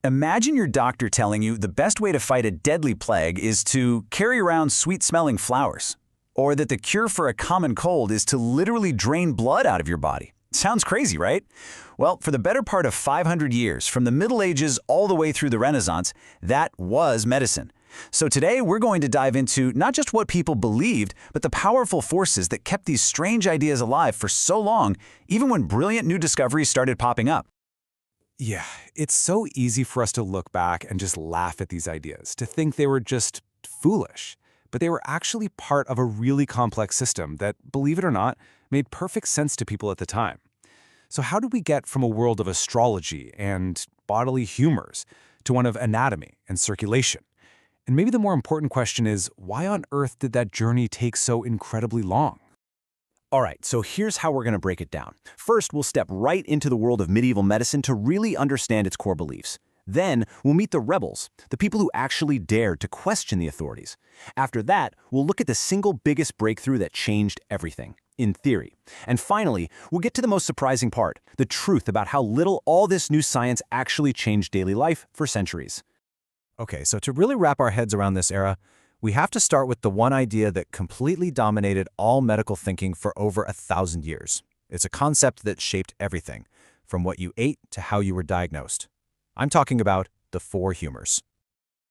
Imagine your doctor telling you the best way to fight a deadly plague is to carry around sweet-smelling flowers, or that the cure for a common cold is to literally drain blood out of your body. Sounds crazy, right? Well, for the better part of 500 years, from the Middle Ages all the way through the Renaissance, that was medicine. So today we're going to dive into not just what people believed, but the powerful forces that kept these strange ideas alive for so long, even when brilliant new discoveries started popping up. Yeah, it's so easy for us to look back and just laugh at these ideas, to think they were just foolish. But they were actually part of a really complex system that, believe it or not, made perfect sense to people at the time. So how did we get from a world of astrology and bodily humors to one of anatomy and circulation? And maybe the more important question is, why on earth did that journey take so incredibly long? All right, so here's how we're going to break it down. First, we'll step right into the world of medieval medicine to really understand its core beliefs. Then, we'll meet the rebels, the people who actually dared to question the authorities. After that, we'll look at the single biggest breakthrough that changed everything, in theory. And finally, we'll get to the most surprising part, the truth about how little all this new science actually changed daily life for centuries. Okay, so to really wrap our heads around this era, we have to start with the one idea that completely dominated all medical thinking for over 1,000 years. It's a concept that shaped everything, from what you ate to how you were diagnosed. I'm talking about the four humors.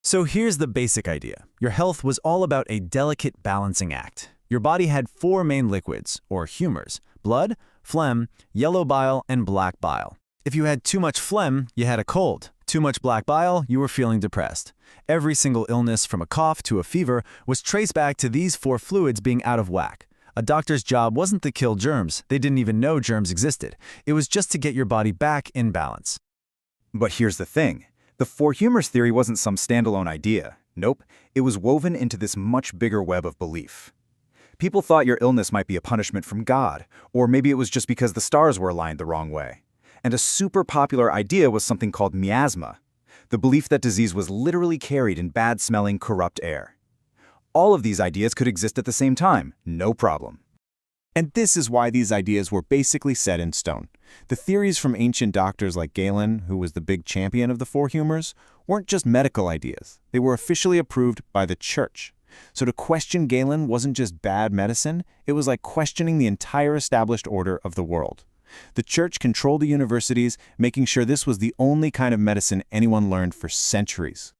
So here's the basic idea. Your health was all about a delicate balancing act. Your body had four main liquids, or humors: blood, phlegm, yellow bile, and black bile. If you had too much phlegm, you had a cold. Too much black bile, you were feeling depressed. Every single illness, from a cough to a fever, was traced back to these four fluids being out of whack. A doctor's job wasn't to kill germs. They didn't even know germs existed. It was just to get your body back in balance. But here's the thing. The four humors theory wasn't some standalone idea. Nope, it was woven into this much bigger web of belief. People thought your illness might be a punishment from God, or maybe it was just because the stars were aligned the wrong way. And a super popular idea was something called miasma, the belief that disease was literally carried in bad-smelling, corrupt air. All of these ideas could exist at the same time, no problem. And this is why these ideas were basically set in stone. The theories from ancient doctors like Galen, who was the big champion of the four humors, weren't just medical ideas. They were officially approved by the church. So to question Galen wasn't just bad medicine, it was like questioning the entire established order of the world. The church controlled the universities, making sure this was the only kind of medicine anyone learned for centuries.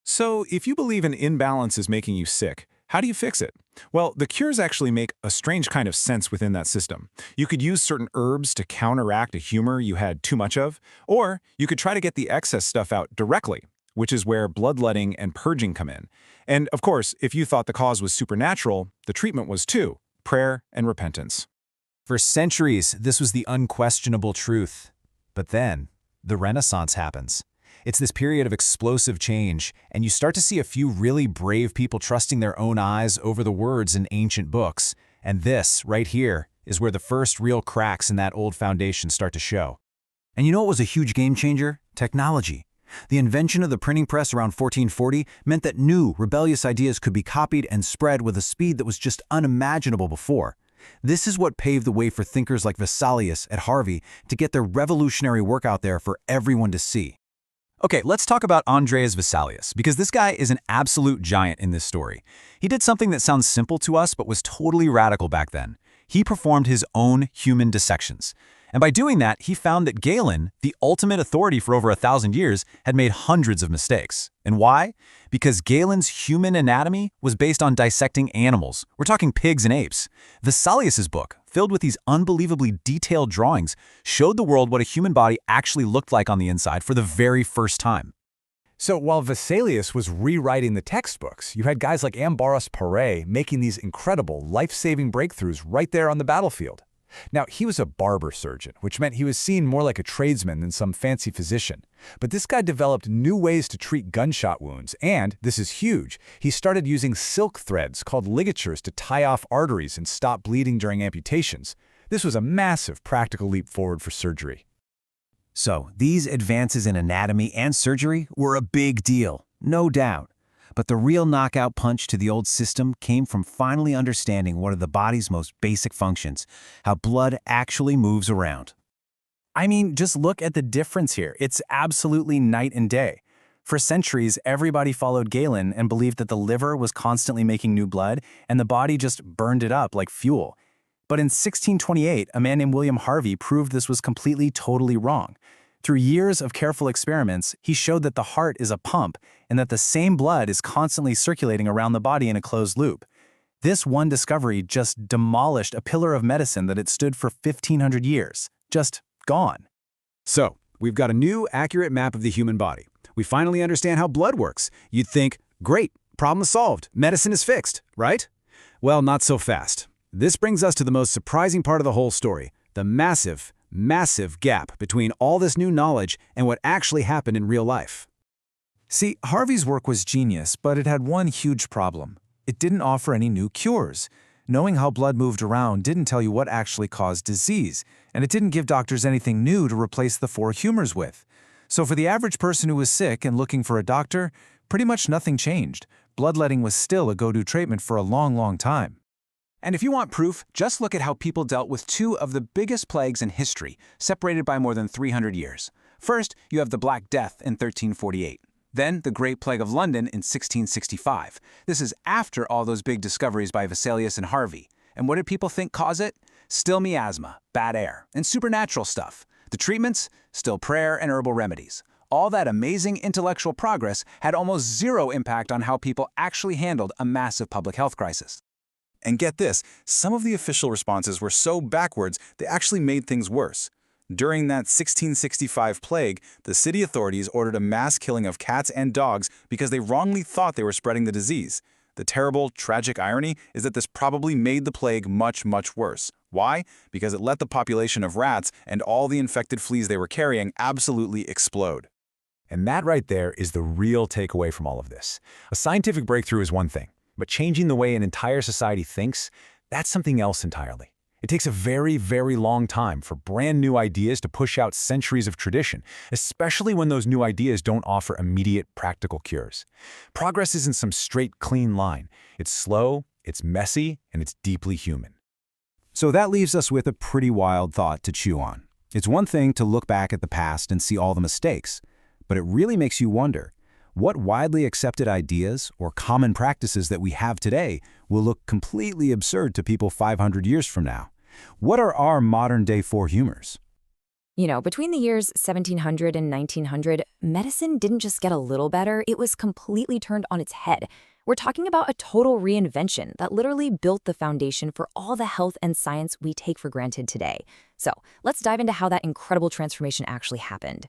So if you believe an imbalance is making you sick, how do you fix it? Well, the cures actually make a strange kind of sense within that system. You could use certain herbs to counteract a humor you had too much of, or you could try to get the excess stuff out directly, which is where bloodletting and purging come in. And of course, if you thought the cause was supernatural, the treatment was too: prayer and repentance. For centuries, this was the unquestionable truth. But then, the Renaissance happens. It's this period of explosive change, and you start to see a few really brave people trusting their own eyes over the words in ancient books. And this, right here, is where the first real cracks in that old foundation start to show. And you know what was a huge game changer? Technology. The invention of the printing press around 1440 meant that new, rebellious ideas could be copied and spread with a speed that was just unimaginable before. This is what paved the way for thinkers like Vesalius at Harvey to get their revolutionary work out there for everyone to see. Okay, let's talk about Andreas Vesalius, because this guy is an absolute giant in this story. He did something that sounds simple to us but was totally radical back then. He performed his own human dissections. And by doing that, he found that Galen, the ultimate authority for over 1,000 years, had made hundreds of mistakes. And why? Because Galen's human anatomy was based on dissecting animals. We're talking pigs and apes. Vesalius's book, filled with these unbelievably detailed drawings, showed the world what a human body actually looked like on the inside for the very first time. So while Vesalius was rewriting the textbooks, you had guys like Amboros Paré making these incredible, life-saving breakthroughs right there on the battlefield. Now, he was a barber surgeon, which meant he was seen more like a tradesman than some fancy physician. But this guy developed new ways to treat gunshot wounds, and, this is huge, he started using silk threads called ligatures to tie off arteries and stop bleeding during amputations. This was a massive practical leap forward for surgery. So, these advances in anatomy and surgery were a big deal, no doubt. But the real knockout punch to the old system came from finally understanding one of the body's most basic functions: how blood actually moves around. I mean, just look at the difference here. It's absolutely night and day. For centuries, everybody followed Galen and believed that the liver was constantly making new blood and the body just burned it up like fuel. But in 1628, a man named William Harvey proved this was completely, totally wrong. Through years of careful experiments, he showed that the heart is a pump and that the same blood is constantly circulating around the body in a closed loop. This one discovery just demolished a pillar of medicine that had stood for 1,500 years. Just gone. So, we've got a new, accurate map of the human body. We finally understand how blood works. You'd think, great, problem solved, medicine is fixed, right? Well, not so fast. This brings us to the most surprising part of the whole story, the massive, massive gap between all this new knowledge and what actually happened in real life. See, Harvey's work was genius, but it had one huge problem. It didn't offer any new cures. Knowing how blood moved around didn't tell you what actually caused disease, and it didn't give doctors anything new to replace the four humors with. So for the average person who was sick and looking for a doctor, pretty much nothing changed. Bloodletting was still a go-to treatment for a long, long time. And if you want proof, just look at how people dealt with two of the biggest plagues in history, separated by more than 300 years. First, you have the Black Death in 1348. Then, the Great Plague of London in 1665. This is after all those big discoveries by Vesalius and Harvey. And what did people think caused it? Still miasma, bad air, and supernatural stuff. The treatments? Still prayer and herbal remedies. All that amazing intellectual progress had almost zero impact on how people actually handled a massive public health crisis. And get this, some of the official responses were so backwards they actually made things worse. During that 1665 plague, the city authorities ordered a mass killing of cats and dogs because they wrongly thought they were spreading the disease. The terrible, tragic irony is that this probably made the plague much, much worse. Why? Because it let the population of rats and all the infected fleas they were carrying absolutely explode. And that right there is the real takeaway from all of this. A scientific breakthrough is one thing, but changing the way an entire society thinks, that's something else entirely. It takes a very, very long time for brand new ideas to push out centuries of tradition, especially when those new ideas don't offer immediate practical cures. Progress isn't some straight, clean line. It's slow, it's messy, and it's deeply human. So that leaves us with a pretty wild thought to chew on. It's one thing to look back at the past and see all the mistakes, but it really makes you wonder, what widely accepted ideas or common practices that we have today will look completely absurd to people 500 years from now? What are our modern-day four humors? You know, between the years 1700 and 1900, medicine didn't just get a little better, it was completely turned on its head. We're talking about a total reinvention that literally built the foundation for all the health and science we take for granted today. So let's dive into how that incredible transformation actually happened.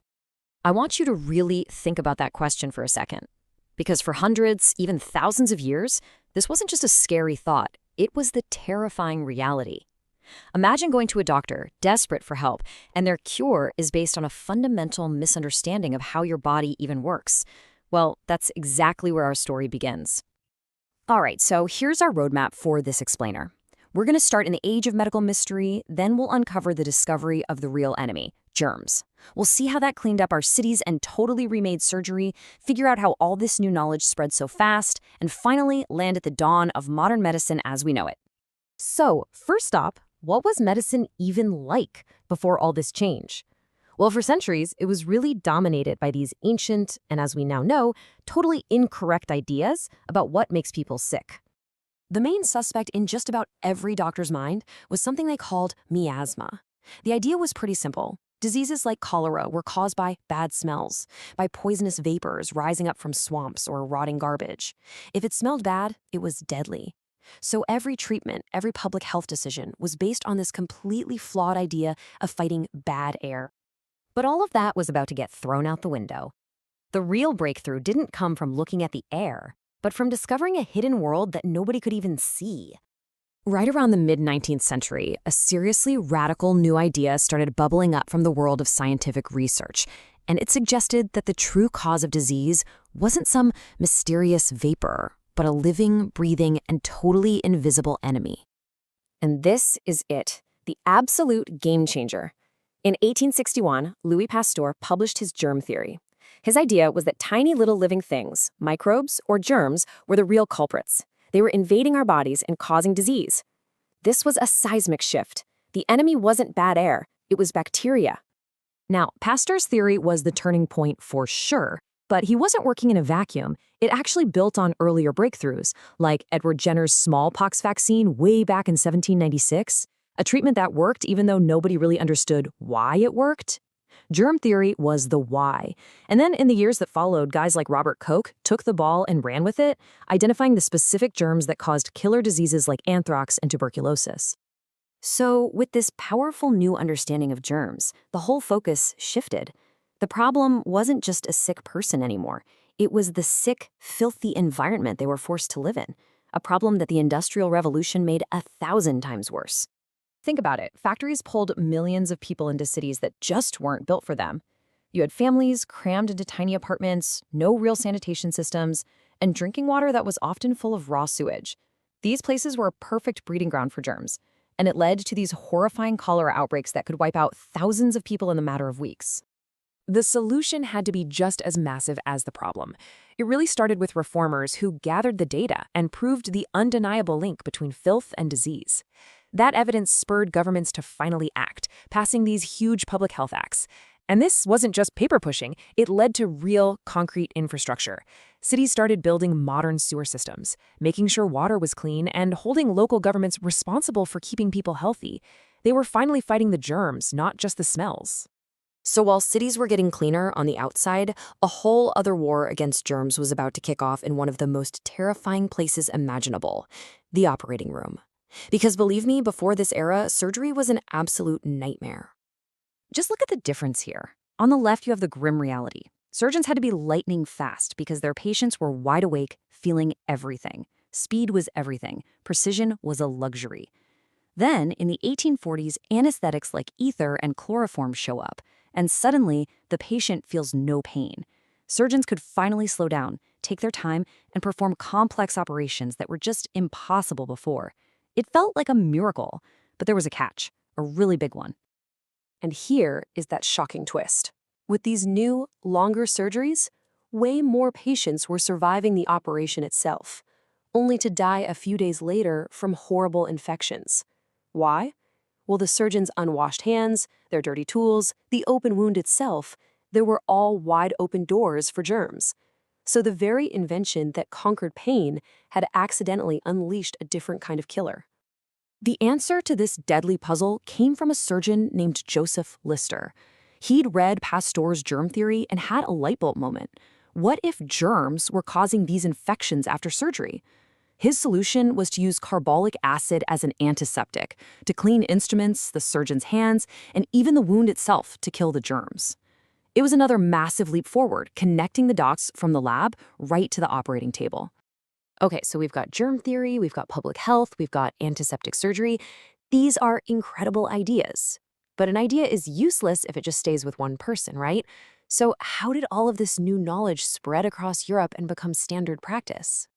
I want you to really think about that question for a second. Because for hundreds, even thousands of years, this wasn't just a scary thought, it was the terrifying reality. Imagine going to a doctor, desperate for help, and their cure is based on a fundamental misunderstanding of how your body even works. Well, that's exactly where our story begins. All right, so here's our roadmap for this explainer. We're going to start in the age of medical mystery, then we'll uncover the discovery of the real enemy, germs. We'll see how that cleaned up our cities and totally remade surgery, figure out how all this new knowledge spread so fast, and finally land at the dawn of modern medicine as we know it. So, first stop, what was medicine even like before all this change? Well, for centuries, it was really dominated by these ancient, and as we now know, totally incorrect ideas about what makes people sick. The main suspect in just about every doctor's mind was something they called miasma. The idea was pretty simple. Diseases like cholera were caused by bad smells, by poisonous vapors rising up from swamps or rotting garbage. If it smelled bad, it was deadly. So every treatment, every public health decision was based on this completely flawed idea of fighting bad air. But all of that was about to get thrown out the window. The real breakthrough didn't come from looking at the air, but from discovering a hidden world that nobody could even see. Right around the mid-19th century, a seriously radical new idea started bubbling up from the world of scientific research, and it suggested that the true cause of disease wasn't some mysterious vapor, but a living, breathing, and totally invisible enemy. And this is it, the absolute game changer. In 1861, Louis Pasteur published his germ theory. His idea was that tiny little living things, microbes or germs, were the real culprits. They were invading our bodies and causing disease. This was a seismic shift. The enemy wasn't bad air, it was bacteria. Now, Pasteur's theory was the turning point for sure, but he wasn't working in a vacuum. It actually built on earlier breakthroughs, like Edward Jenner's smallpox vaccine way back in 1796, a treatment that worked even though nobody really understood why it worked. Germ theory was the why. And then in the years that followed, guys like Robert Koch took the ball and ran with it, identifying the specific germs that caused killer diseases like anthrax and tuberculosis. So, with this powerful new understanding of germs, the whole focus shifted. The problem wasn't just a sick person anymore. It was the sick, filthy environment they were forced to live in, a problem that the Industrial Revolution made 1,000 times worse. Think about it. Factories pulled millions of people into cities that just weren't built for them. You had families crammed into tiny apartments, no real sanitation systems, and drinking water that was often full of raw sewage. These places were a perfect breeding ground for germs, and it led to these horrifying cholera outbreaks that could wipe out thousands of people in the matter of weeks. The solution had to be just as massive as the problem. It really started with reformers who gathered the data and proved the undeniable link between filth and disease. That evidence spurred governments to finally act, passing these huge public health acts. And this wasn't just paper pushing, it led to real, concrete infrastructure. Cities started building modern sewer systems, making sure water was clean, and holding local governments responsible for keeping people healthy. They were finally fighting the germs, not just the smells. So while cities were getting cleaner on the outside, a whole other war against germs was about to kick off in one of the most terrifying places imaginable, the operating room. Because believe me, before this era, surgery was an absolute nightmare. Just look at the difference here. On the left, you have the grim reality. Surgeons had to be lightning fast because their patients were wide awake, feeling everything. Speed was everything. Precision was a luxury. Then, in the 1840s, anesthetics like ether and chloroform show up, and suddenly, the patient feels no pain. Surgeons could finally slow down, take their time, and perform complex operations that were just impossible before. It felt like a miracle, but there was a catch, a really big one. And here is that shocking twist. With these new, longer surgeries, way more patients were surviving the operation itself, only to die a few days later from horrible infections. Why? Well, the surgeon's unwashed hands, their dirty tools, the open wound itself, they were all wide open doors for germs. So the very invention that conquered pain had accidentally unleashed a different kind of killer. The answer to this deadly puzzle came from a surgeon named Joseph Lister. He'd read Pasteur's germ theory and had a light bulb moment. What if germs were causing these infections after surgery? His solution was to use carbolic acid as an antiseptic, to clean instruments, the surgeon's hands, and even the wound itself to kill the germs. It was another massive leap forward, connecting the dots from the lab right to the operating table. Okay, so we've got germ theory, we've got public health, we've got antiseptic surgery. These are incredible ideas. But an idea is useless if it just stays with one person, right? So how did all of this new knowledge spread across Europe and become standard practice?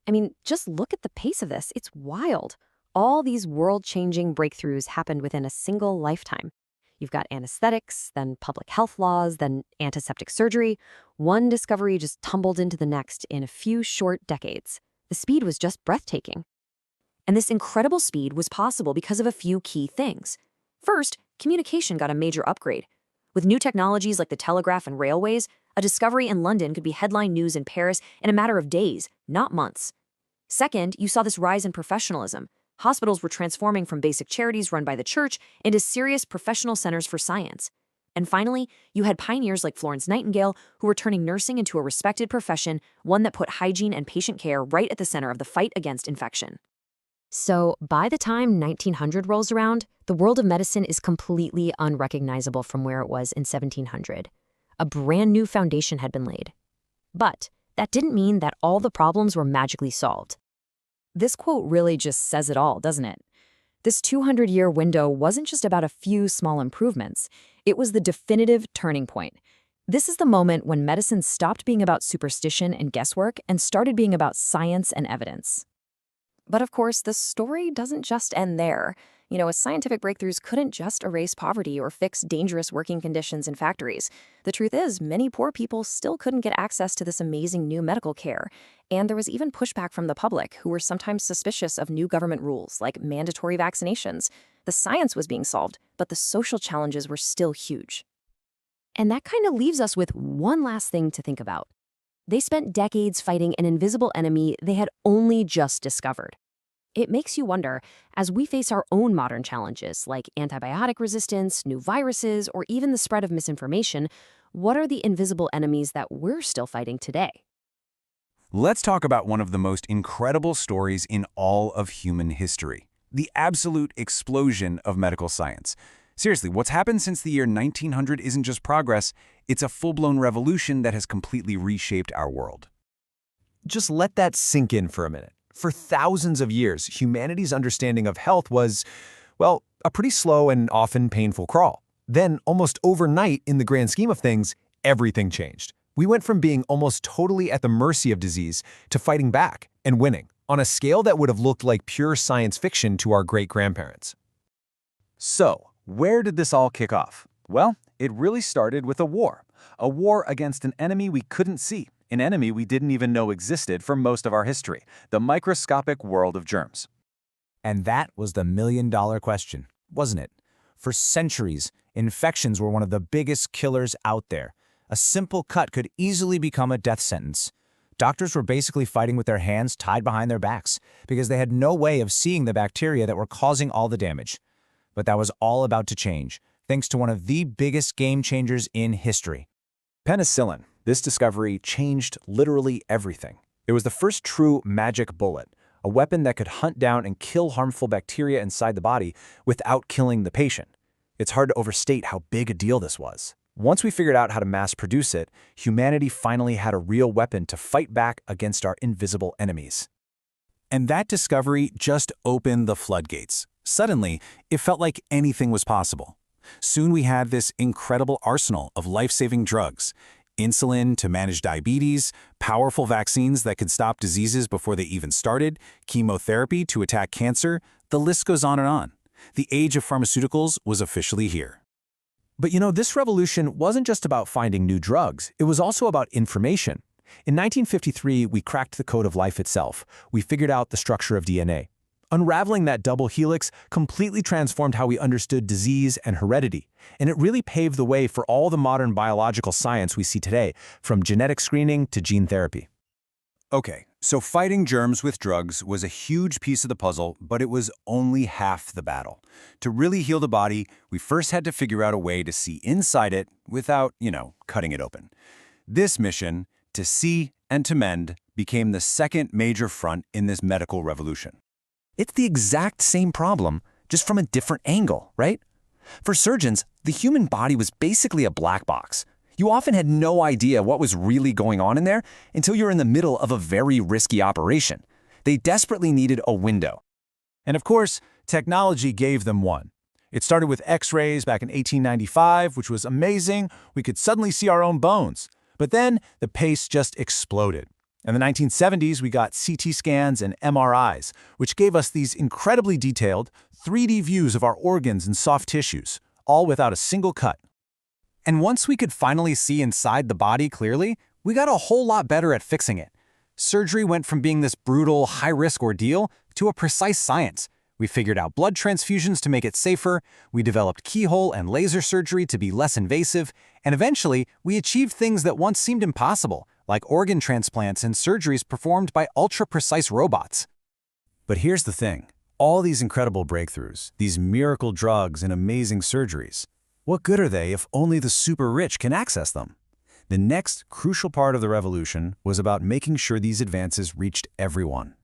I mean, just look at the pace of this. It's wild. All these world-changing breakthroughs happened within a single lifetime. You've got anesthetics, then public health laws, then antiseptic surgery. One discovery just tumbled into the next in a few short decades. The speed was just breathtaking. And this incredible speed was possible because of a few key things. First, communication got a major upgrade. With new technologies like the telegraph and railways, a discovery in London could be headline news in Paris in a matter of days, not months. Second, you saw this rise in professionalism. Hospitals were transforming from basic charities run by the church into serious professional centers for science. And finally, you had pioneers like Florence Nightingale who were turning nursing into a respected profession, one that put hygiene and patient care right at the center of the fight against infection. So, by the time 1900 rolls around, the world of medicine is completely unrecognizable from where it was in 1700. A brand new foundation had been laid. But that didn't mean that all the problems were magically solved. This quote really just says it all, doesn't it? This 200-year window wasn't just about a few small improvements. It was the definitive turning point. This is the moment when medicine stopped being about superstition and guesswork and started being about science and evidence. But of course, the story doesn't just end there. Scientific breakthroughs couldn't just erase poverty or fix dangerous working conditions in factories. The truth is, many poor people still couldn't get access to this amazing new medical care. And there was even pushback from the public, who were sometimes suspicious of new government rules, like mandatory vaccinations. The science was being solved, but the social challenges were still huge. And that kind of leaves us with one last thing to think about. They spent decades fighting an invisible enemy they had only just discovered. It makes you wonder, as we face our own modern challenges like antibiotic resistance, new viruses, or even the spread of misinformation, what are the invisible enemies that we're still fighting today? Let's talk about one of the most incredible stories in all of human history, the absolute explosion of medical science. Seriously, what's happened since the year 1900 isn't just progress, it's a full-blown revolution that has completely reshaped our world. Just let that sink in for a minute. For thousands of years, humanity's understanding of health was, well, a pretty slow and often painful crawl. Then, almost overnight, in the grand scheme of things, everything changed. We went from being almost totally at the mercy of disease to fighting back and winning on a scale that would have looked like pure science fiction to our great-grandparents. So, where did this all kick off? Well, it really started with a war against an enemy we couldn't see, an enemy we didn't even know existed for most of our history, the microscopic world of germs. And that was the million-dollar question, wasn't it? For centuries, infections were one of the biggest killers out there. A simple cut could easily become a death sentence. Doctors were basically fighting with their hands tied behind their backs because they had no way of seeing the bacteria that were causing all the damage. But that was all about to change, thanks to one of the biggest game changers in history. Penicillin. This discovery changed literally everything. It was the first true magic bullet, a weapon that could hunt down and kill harmful bacteria inside the body without killing the patient. It's hard to overstate how big a deal this was. Once we figured out how to mass produce it, humanity finally had a real weapon to fight back against our invisible enemies. And that discovery just opened the floodgates. Suddenly, it felt like anything was possible. Soon we had this incredible arsenal of life-saving drugs, insulin to manage diabetes, powerful vaccines that could stop diseases before they even started, chemotherapy to attack cancer, the list goes on and on. The age of pharmaceuticals was officially here. But this revolution wasn't just about finding new drugs, it was also about information. In 1953, we cracked the code of life itself. We figured out the structure of DNA. Unraveling that double helix completely transformed how we understood disease and heredity, and it really paved the way for all the modern biological science we see today, from genetic screening to gene therapy. Okay, so fighting germs with drugs was a huge piece of the puzzle, but it was only half the battle. To really heal the body, we first had to figure out a way to see inside it without, cutting it open. This mission, to see and to mend, became the second major front in this medical revolution. It's the exact same problem, just from a different angle, right? For surgeons, the human body was basically a black box. You often had no idea what was really going on in there until you're in the middle of a very risky operation. They desperately needed a window. And of course, technology gave them one. It started with X-rays back in 1895, which was amazing. We could suddenly see our own bones. But then the pace just exploded. In the 1970s, we got CT scans and MRIs, which gave us these incredibly detailed 3D views of our organs and soft tissues, all without a single cut. And once we could finally see inside the body clearly, we got a whole lot better at fixing it. Surgery went from being this brutal, high-risk ordeal to a precise science. We figured out blood transfusions to make it safer, we developed keyhole and laser surgery to be less invasive, and eventually, we achieved things that once seemed impossible, like organ transplants and surgeries performed by ultra-precise robots. But here's the thing. All these incredible breakthroughs, these miracle drugs and amazing surgeries, what good are they if only the super rich can access them? The next crucial part of the revolution was about making sure these advances reached everyone.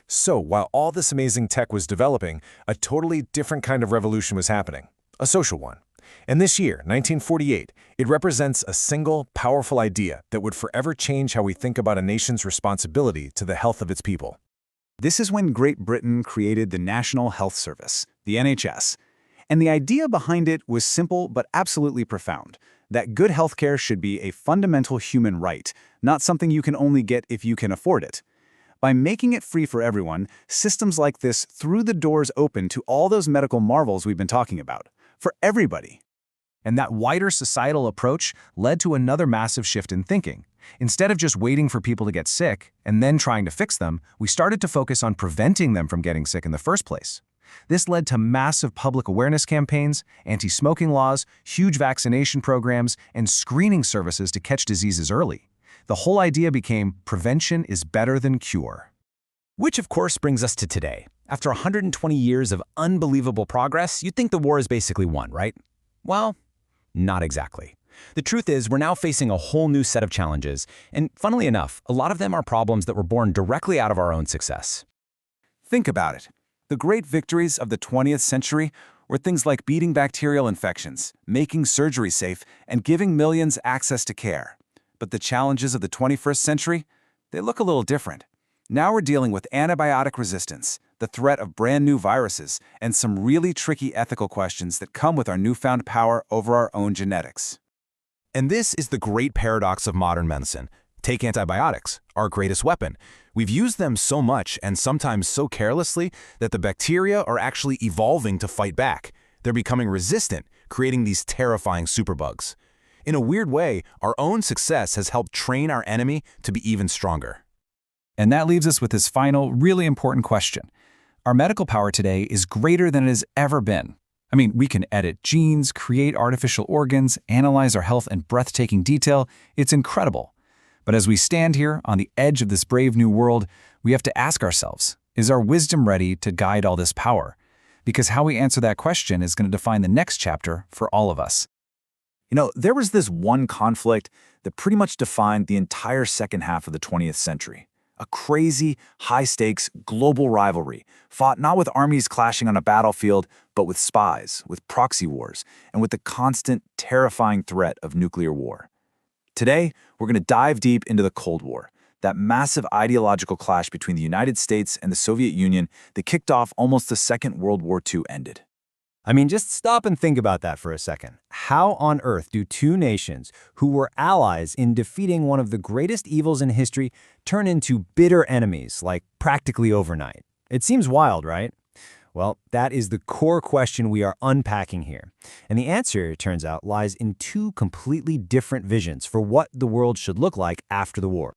So, while all this amazing tech was developing, a totally different kind of revolution was happening, a social one. And this year, 1948, it represents a single, powerful idea that would forever change how we think about a nation's responsibility to the health of its people. This is when Great Britain created the National Health Service, the NHS. And the idea behind it was simple but absolutely profound, that good healthcare should be a fundamental human right, not something you can only get if you can afford it. By making it free for everyone, systems like this threw the doors open to all those medical marvels we've been talking about, for everybody. And that wider societal approach led to another massive shift in thinking. Instead of just waiting for people to get sick and then trying to fix them, we started to focus on preventing them from getting sick in the first place. This led to massive public awareness campaigns, anti-smoking laws, huge vaccination programs, and screening services to catch diseases early. The whole idea became prevention is better than cure. Which, of course, brings us to today. After 120 years of unbelievable progress, you'd think the war is basically won, right? Well, not exactly. The truth is, we're now facing a whole new set of challenges, and funnily enough, a lot of them are problems that were born directly out of our own success. Think about it. The great victories of the 20th century were things like beating bacterial infections, making surgery safe, and giving millions access to care. But the challenges of the 21st century, they look a little different. Now we're dealing with antibiotic resistance, the threat of brand new viruses, and some really tricky ethical questions that come with our newfound power over our own genetics. And this is the great paradox of modern medicine. Take antibiotics, our greatest weapon. We've used them so much and sometimes so carelessly that the bacteria are actually evolving to fight back. They're becoming resistant, creating these terrifying superbugs. In a weird way, our own success has helped train our enemy to be even stronger. And that leaves us with this final, really important question. Our medical power today is greater than it has ever been. I mean, we can edit genes, create artificial organs, analyze our health in breathtaking detail. It's incredible. But as we stand here on the edge of this brave new world, we have to ask ourselves, is our wisdom ready to guide all this power? Because how we answer that question is going to define the next chapter for all of us. You know, there was this one conflict that pretty much defined the entire second half of the 20th century. A crazy, high-stakes, global rivalry, fought not with armies clashing on a battlefield, but with spies, with proxy wars, and with the constant, terrifying threat of nuclear war. Today, we're going to dive deep into the Cold War, that massive ideological clash between the United States and the Soviet Union that kicked off almost the Second World War II ended. I mean, just stop and think about that for a second. How on earth do two nations who were allies in defeating one of the greatest evils in history turn into bitter enemies, like practically overnight? It seems wild, right? Well, that is the core question we are unpacking here. And the answer, it turns out, lies in two completely different visions for what the world should look like after the war.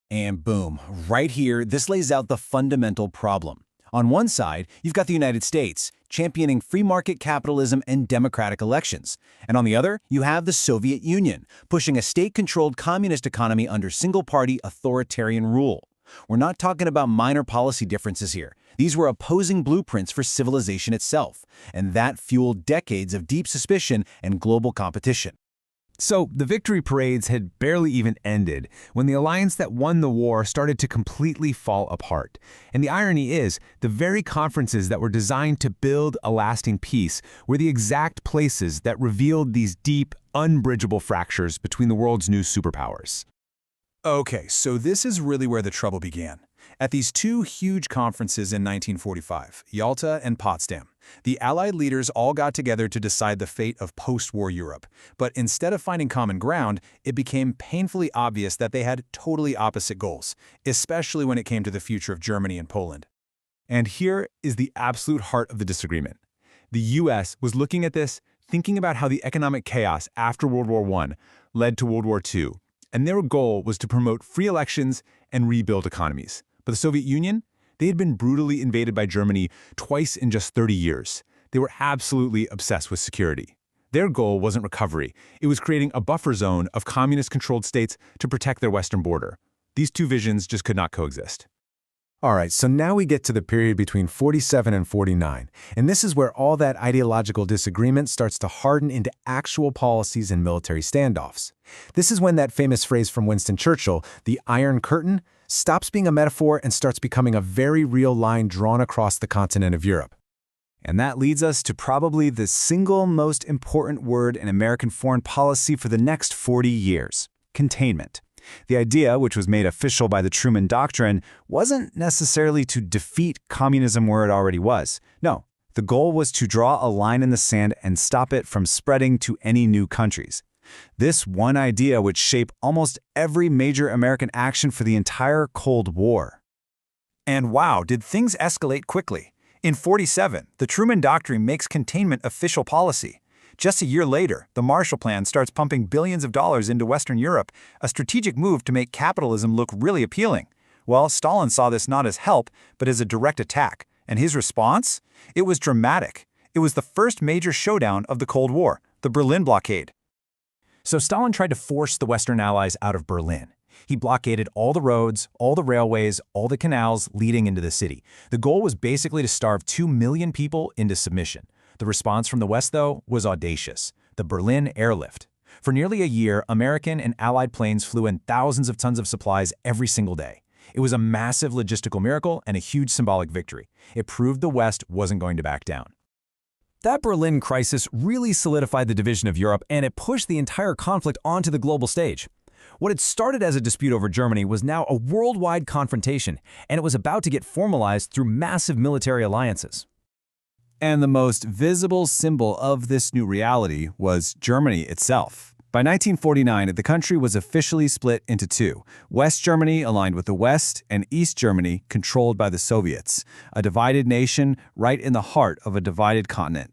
And boom, right here, this lays out the fundamental problem. On one side, you've got the United States, championing free market capitalism and democratic elections. And on the other, you have the Soviet Union, pushing a state-controlled communist economy under single-party authoritarian rule. We're not talking about minor policy differences here. These were opposing blueprints for civilization itself, and that fueled decades of deep suspicion and global competition. So, the victory parades had barely even ended when the alliance that won the war started to completely fall apart. And the irony is, the very conferences that were designed to build a lasting peace were the exact places that revealed these deep, unbridgeable fractures between the world's new superpowers. Okay, so this is really where the trouble began. At these two huge conferences in 1945, Yalta and Potsdam, the Allied leaders all got together to decide the fate of post-war Europe. But instead of finding common ground, it became painfully obvious that they had totally opposite goals, especially when it came to the future of Germany and Poland. And here is the absolute heart of the disagreement. The U.S. was looking at this, thinking about how the economic chaos after World War I led to World War II, and their goal was to promote free elections and rebuild economies. But the Soviet Union, they had been brutally invaded by Germany twice in just 30 years. They were absolutely obsessed with security. Their goal wasn't recovery. It was creating a buffer zone of communist-controlled states to protect their western border. These two visions just could not coexist. All right, so now we get to the period between 47 and 49, and this is where all that ideological disagreement starts to harden into actual policies and military standoffs. This is when that famous phrase from Winston Churchill, the Iron Curtain, stops being a metaphor and starts becoming a very real line drawn across the continent of Europe. And that leads us to probably the single most important word in American foreign policy for the next 40 years: containment. The idea, which was made official by the Truman Doctrine, wasn't necessarily to defeat communism where it already was. No, the goal was to draw a line in the sand and stop it from spreading to any new countries. This one idea would shape almost every major American action for the entire Cold War. And wow, did things escalate quickly. In 47, the Truman Doctrine makes containment official policy. Just a year later, the Marshall Plan starts pumping billions of dollars into Western Europe, a strategic move to make capitalism look really appealing. Well, Stalin saw this not as help, but as a direct attack, And his response? It was dramatic. It was the first major showdown of the Cold War, the Berlin blockade. So Stalin tried to force the Western Allies out of Berlin. He blockaded all the roads, all the railways, all the canals leading into the city. The goal was basically to starve 2 million people into submission. The response from the West, though, was audacious: the Berlin airlift. For nearly a year, American and Allied planes flew in thousands of tons of supplies every single day. It was a massive logistical miracle and a huge symbolic victory. It proved the West wasn't going to back down. That Berlin crisis really solidified the division of Europe, and it pushed the entire conflict onto the global stage. What had started as a dispute over Germany was now a worldwide confrontation, and it was about to get formalized through massive military alliances. And the most visible symbol of this new reality was Germany itself. By 1949, the country was officially split into two: West Germany aligned with the West, and East Germany controlled by the Soviets, a divided nation right in the heart of a divided continent.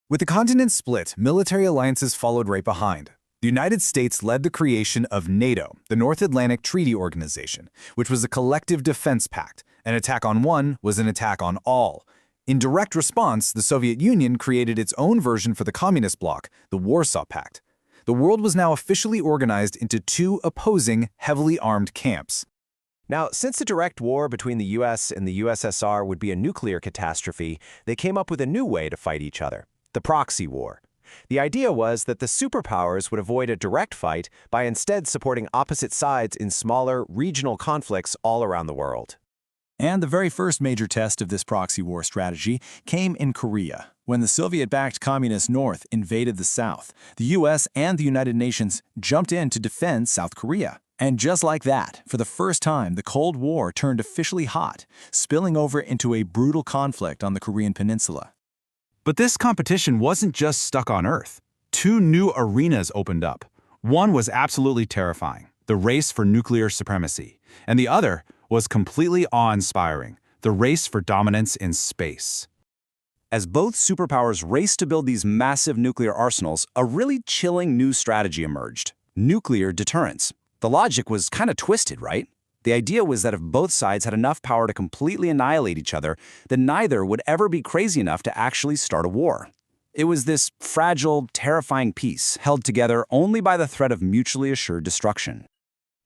With the continent split, military alliances followed right behind. The United States led the creation of NATO, the North Atlantic Treaty Organization, which was a collective defense pact. An attack on one was an attack on all. In direct response, the Soviet Union created its own version for the communist bloc, the Warsaw Pact. The world was now officially organized into two opposing, heavily armed camps. Now, since the direct war between the US and the USSR would be a nuclear catastrophe, they came up with a new way to fight each other: the proxy war. The idea was that the superpowers would avoid a direct fight by instead supporting opposite sides in smaller, regional conflicts all around the world. And the very first major test of this proxy war strategy came in Korea, when the Soviet-backed Communist North invaded the South. The US and the United Nations jumped in to defend South Korea. And just like that, for the first time, the Cold War turned officially hot, spilling over into a brutal conflict on the Korean peninsula. But this competition wasn't just stuck on Earth. Two new arenas opened up. One was absolutely terrifying, the race for nuclear supremacy, and the other was completely awe-inspiring, the race for dominance in space. As both superpowers raced to build these massive nuclear arsenals, a really chilling new strategy emerged: nuclear deterrence. The logic was kind of twisted, right? The idea was that if both sides had enough power to completely annihilate each other, then neither would ever be crazy enough to actually start a war. It was this fragile, terrifying peace, held together only by the threat of mutually assured destruction.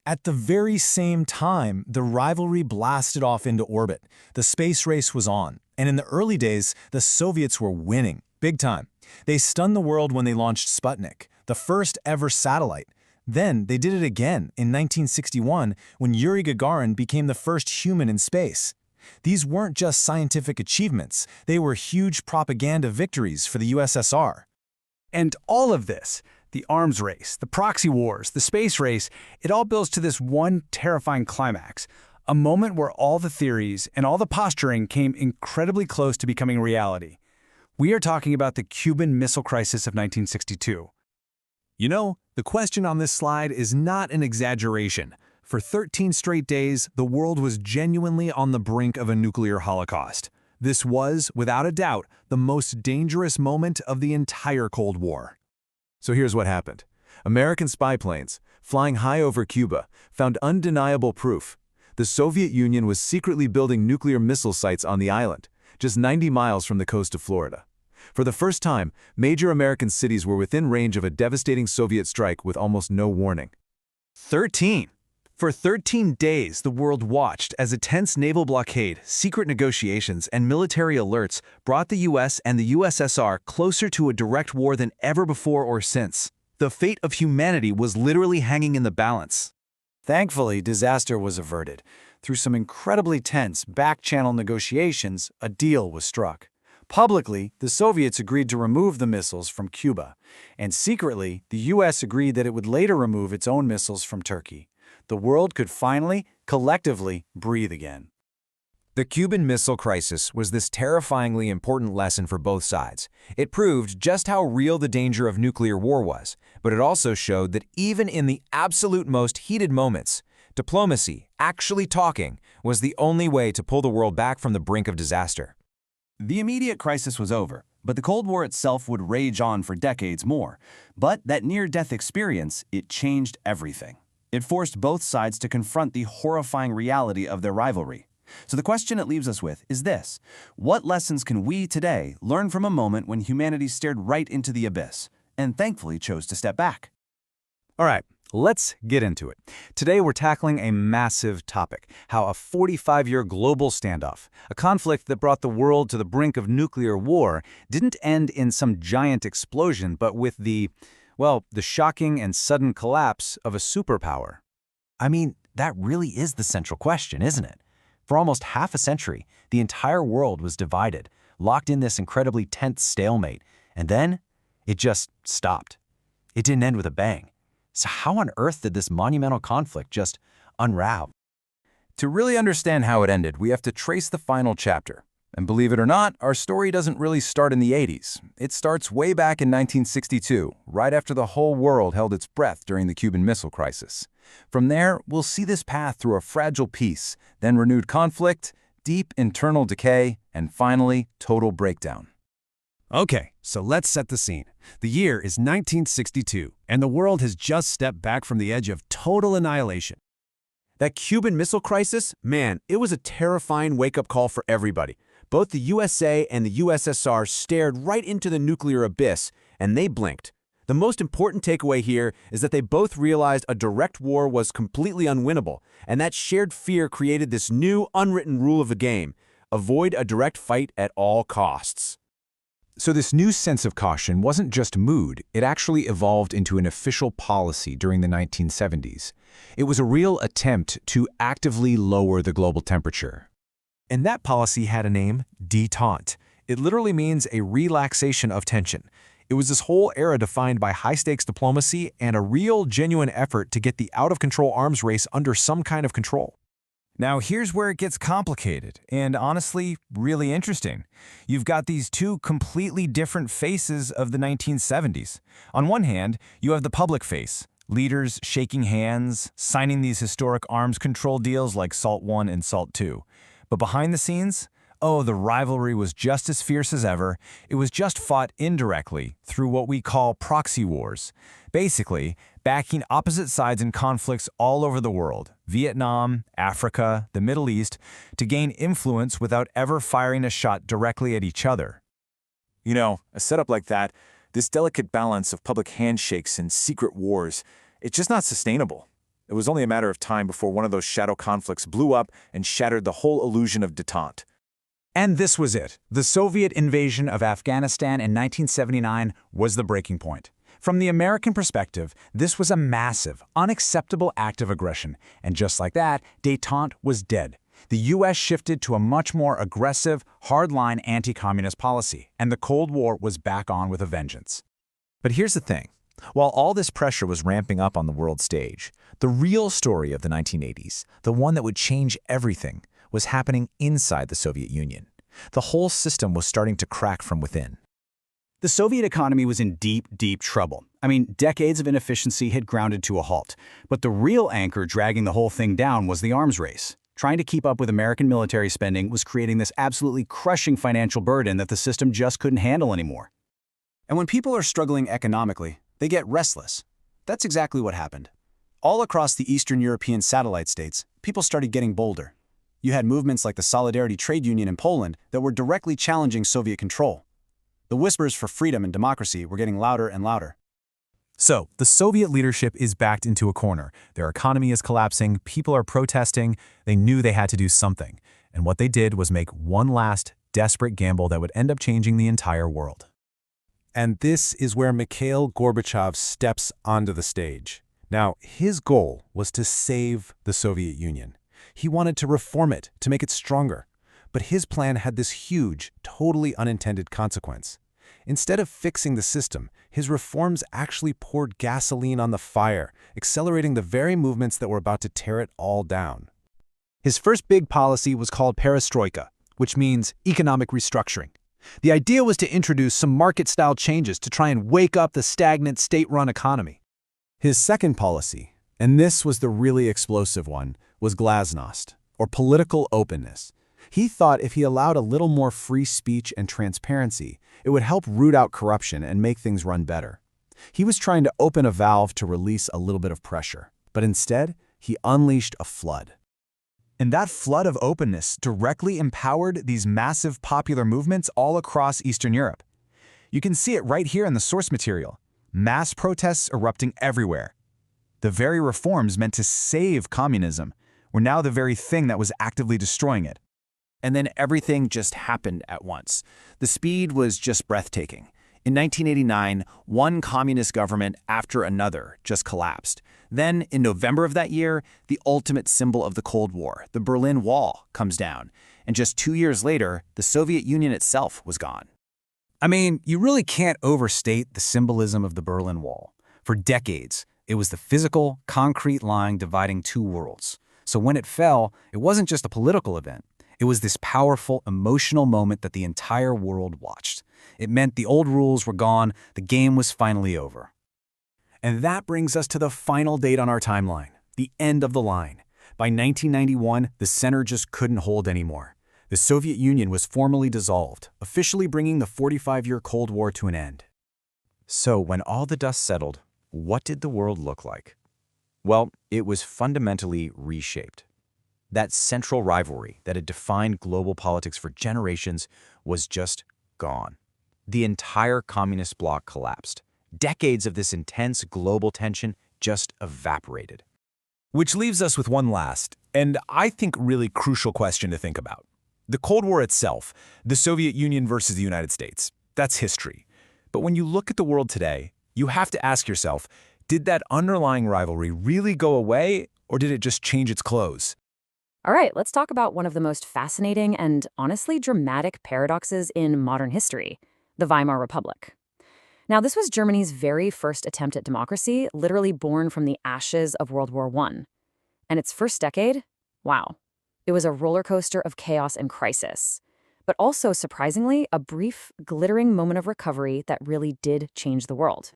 At the very same time, the rivalry blasted off into orbit. The space race was on, and in the early days, the Soviets were winning, big time. They stunned the world when they launched Sputnik, the first ever satellite. Then they did it again in 1961 when Yuri Gagarin became the first human in space. These weren't just scientific achievements, they were huge propaganda victories for the USSR. And all of this, the arms race, the proxy wars, the space race, it all builds to this one terrifying climax, a moment where all the theories and all the posturing came incredibly close to becoming reality. We are talking about the Cuban Missile Crisis of 1962. You know, the question on this slide is not an exaggeration. For 13 straight days, the world was genuinely on the brink of a nuclear holocaust. This was, without a doubt, the most dangerous moment of the entire Cold War. So here's what happened. American spy planes, flying high over Cuba, found undeniable proof. The Soviet Union was secretly building nuclear missile sites on the island, just 90 miles from the coast of Florida. For the first time, major American cities were within range of a devastating Soviet strike with almost no warning. 13. For 13 days, the world watched as a tense naval blockade, secret negotiations, and military alerts brought the US and the USSR closer to a direct war than ever before or since. The fate of humanity was literally hanging in the balance. Thankfully, disaster was averted. Through some incredibly tense back-channel negotiations, a deal was struck. Publicly, the Soviets agreed to remove the missiles from Cuba, and secretly, the US agreed that it would later remove its own missiles from Turkey. The world could finally, collectively, breathe again. The Cuban Missile Crisis was this terrifyingly important lesson for both sides. It proved just how real the danger of nuclear war was, but it also showed that even in the absolute most heated moments, diplomacy, actually talking, was the only way to pull the world back from the brink of disaster. The immediate crisis was over, but the Cold War itself would rage on for decades more. But that near-death experience, it changed everything. It forced both sides to confront the horrifying reality of their rivalry. So the question it leaves us with is this: what lessons can we today learn from a moment when humanity stared right into the abyss and thankfully chose to step back? All right, let's get into it. Today we're tackling a massive topic: how a 45-year global standoff, a conflict that brought the world to the brink of nuclear war, didn't end in some giant explosion, but with the shocking and sudden collapse of a superpower. I mean, that really is the central question, isn't it? For almost half a century, the entire world was divided, locked in this incredibly tense stalemate, and then it just stopped. It didn't end with a bang. So how on earth did this monumental conflict just unravel? To really understand how it ended, we have to trace the final chapter. And believe it or not, our story doesn't really start in the 80s. It starts way back in 1962, right after the whole world held its breath during the Cuban Missile Crisis. From there, we'll see this path through a fragile peace, then renewed conflict, deep internal decay, and finally, total breakdown. Okay, so let's set the scene. The year is 1962, and the world has just stepped back from the edge of total annihilation. That Cuban Missile Crisis, man, it was a terrifying wake-up call for everybody. Both the USA and the USSR stared right into the nuclear abyss, and they blinked. The most important takeaway here is that they both realized a direct war was completely unwinnable, and that shared fear created this new, unwritten rule of the game: avoid a direct fight at all costs. So this new sense of caution wasn't just mood, it actually evolved into an official policy during the 1970s. It was a real attempt to actively lower the global temperature. And that policy had a name: détente. It literally means a relaxation of tension. It was this whole era defined by high-stakes diplomacy and a real, genuine effort to get the out-of-control arms race under some kind of control. Now here's where it gets complicated and honestly really interesting. You've got these two completely different faces of the 1970s. On one hand, you have the public face, leaders shaking hands, signing these historic arms control deals like SALT I and SALT II. But behind the scenes, the rivalry was just as fierce as ever. It was just fought indirectly through what we call proxy wars. Basically, backing opposite sides in conflicts all over the world, Vietnam, Africa, the Middle East, to gain influence without ever firing a shot directly at each other. You know, a setup like that, this delicate balance of public handshakes and secret wars, it's just not sustainable. It was only a matter of time before one of those shadow conflicts blew up and shattered the whole illusion of détente. And this was it. The Soviet invasion of Afghanistan in 1979 was the breaking point. From the American perspective, this was a massive, unacceptable act of aggression, and just like that, détente was dead. The U.S. shifted to a much more aggressive, hardline anti-communist policy, and the Cold War was back on with a vengeance. But here's the thing. While all this pressure was ramping up on the world stage, the real story of the 1980s, the one that would change everything, was happening inside the Soviet Union. The whole system was starting to crack from within. The Soviet economy was in deep, deep trouble. I mean, decades of inefficiency had grounded to a halt. But the real anchor dragging the whole thing down was the arms race. Trying to keep up with American military spending was creating this absolutely crushing financial burden that the system just couldn't handle anymore. And when people are struggling economically, they get restless. That's exactly what happened. All across the Eastern European satellite states, people started getting bolder. You had movements like the Solidarity Trade Union in Poland that were directly challenging Soviet control. The whispers for freedom and democracy were getting louder and louder. So, the Soviet leadership is backed into a corner. Their economy is collapsing, people are protesting, they knew they had to do something. And what they did was make one last, desperate gamble that would end up changing the entire world. And this is where Mikhail Gorbachev steps onto the stage. Now, his goal was to save the Soviet Union. He wanted to reform it, to make it stronger. But his plan had this huge, totally unintended consequence. Instead of fixing the system, his reforms actually poured gasoline on the fire, accelerating the very movements that were about to tear it all down. His first big policy was called perestroika, which means economic restructuring. The idea was to introduce some market-style changes to try and wake up the stagnant state-run economy. His second policy, and this was the really explosive one, was glasnost, or political openness. He thought if he allowed a little more free speech and transparency, it would help root out corruption and make things run better. He was trying to open a valve to release a little bit of pressure, but instead, he unleashed a flood. And that flood of openness directly empowered these massive popular movements all across Eastern Europe. You can see it right here in the source material. Mass protests erupting everywhere. The very reforms meant to save communism were now the very thing that was actively destroying it. And then everything just happened at once. The speed was just breathtaking. In 1989, one communist government after another just collapsed. Then, in November of that year, the ultimate symbol of the Cold War, the Berlin Wall, comes down. And just 2 years later, the Soviet Union itself was gone. I mean, you really can't overstate the symbolism of the Berlin Wall. For decades, it was the physical, concrete line dividing two worlds. So when it fell, it wasn't just a political event. It was this powerful, emotional moment that the entire world watched. It meant the old rules were gone, the game was finally over. And that brings us to the final date on our timeline, the end of the line. By 1991, the center just couldn't hold anymore. The Soviet Union was formally dissolved, officially bringing the 45-year Cold War to an end. So when all the dust settled, what did the world look like? Well, it was fundamentally reshaped. That central rivalry that had defined global politics for generations was just gone. The entire communist bloc collapsed. Decades of this intense global tension just evaporated. Which leaves us with one last, and I think really crucial question to think about. The Cold War itself, the Soviet Union versus the United States, that's history. But when you look at the world today, you have to ask yourself, did that underlying rivalry really go away, or did it just change its clothes? All right, let's talk about one of the most fascinating and honestly dramatic paradoxes in modern history, the Weimar Republic. Now, this was Germany's very first attempt at democracy, literally born from the ashes of World War I. And its first decade? Wow. It was a roller coaster of chaos and crisis. But also, surprisingly, a brief, glittering moment of recovery that really did change the world.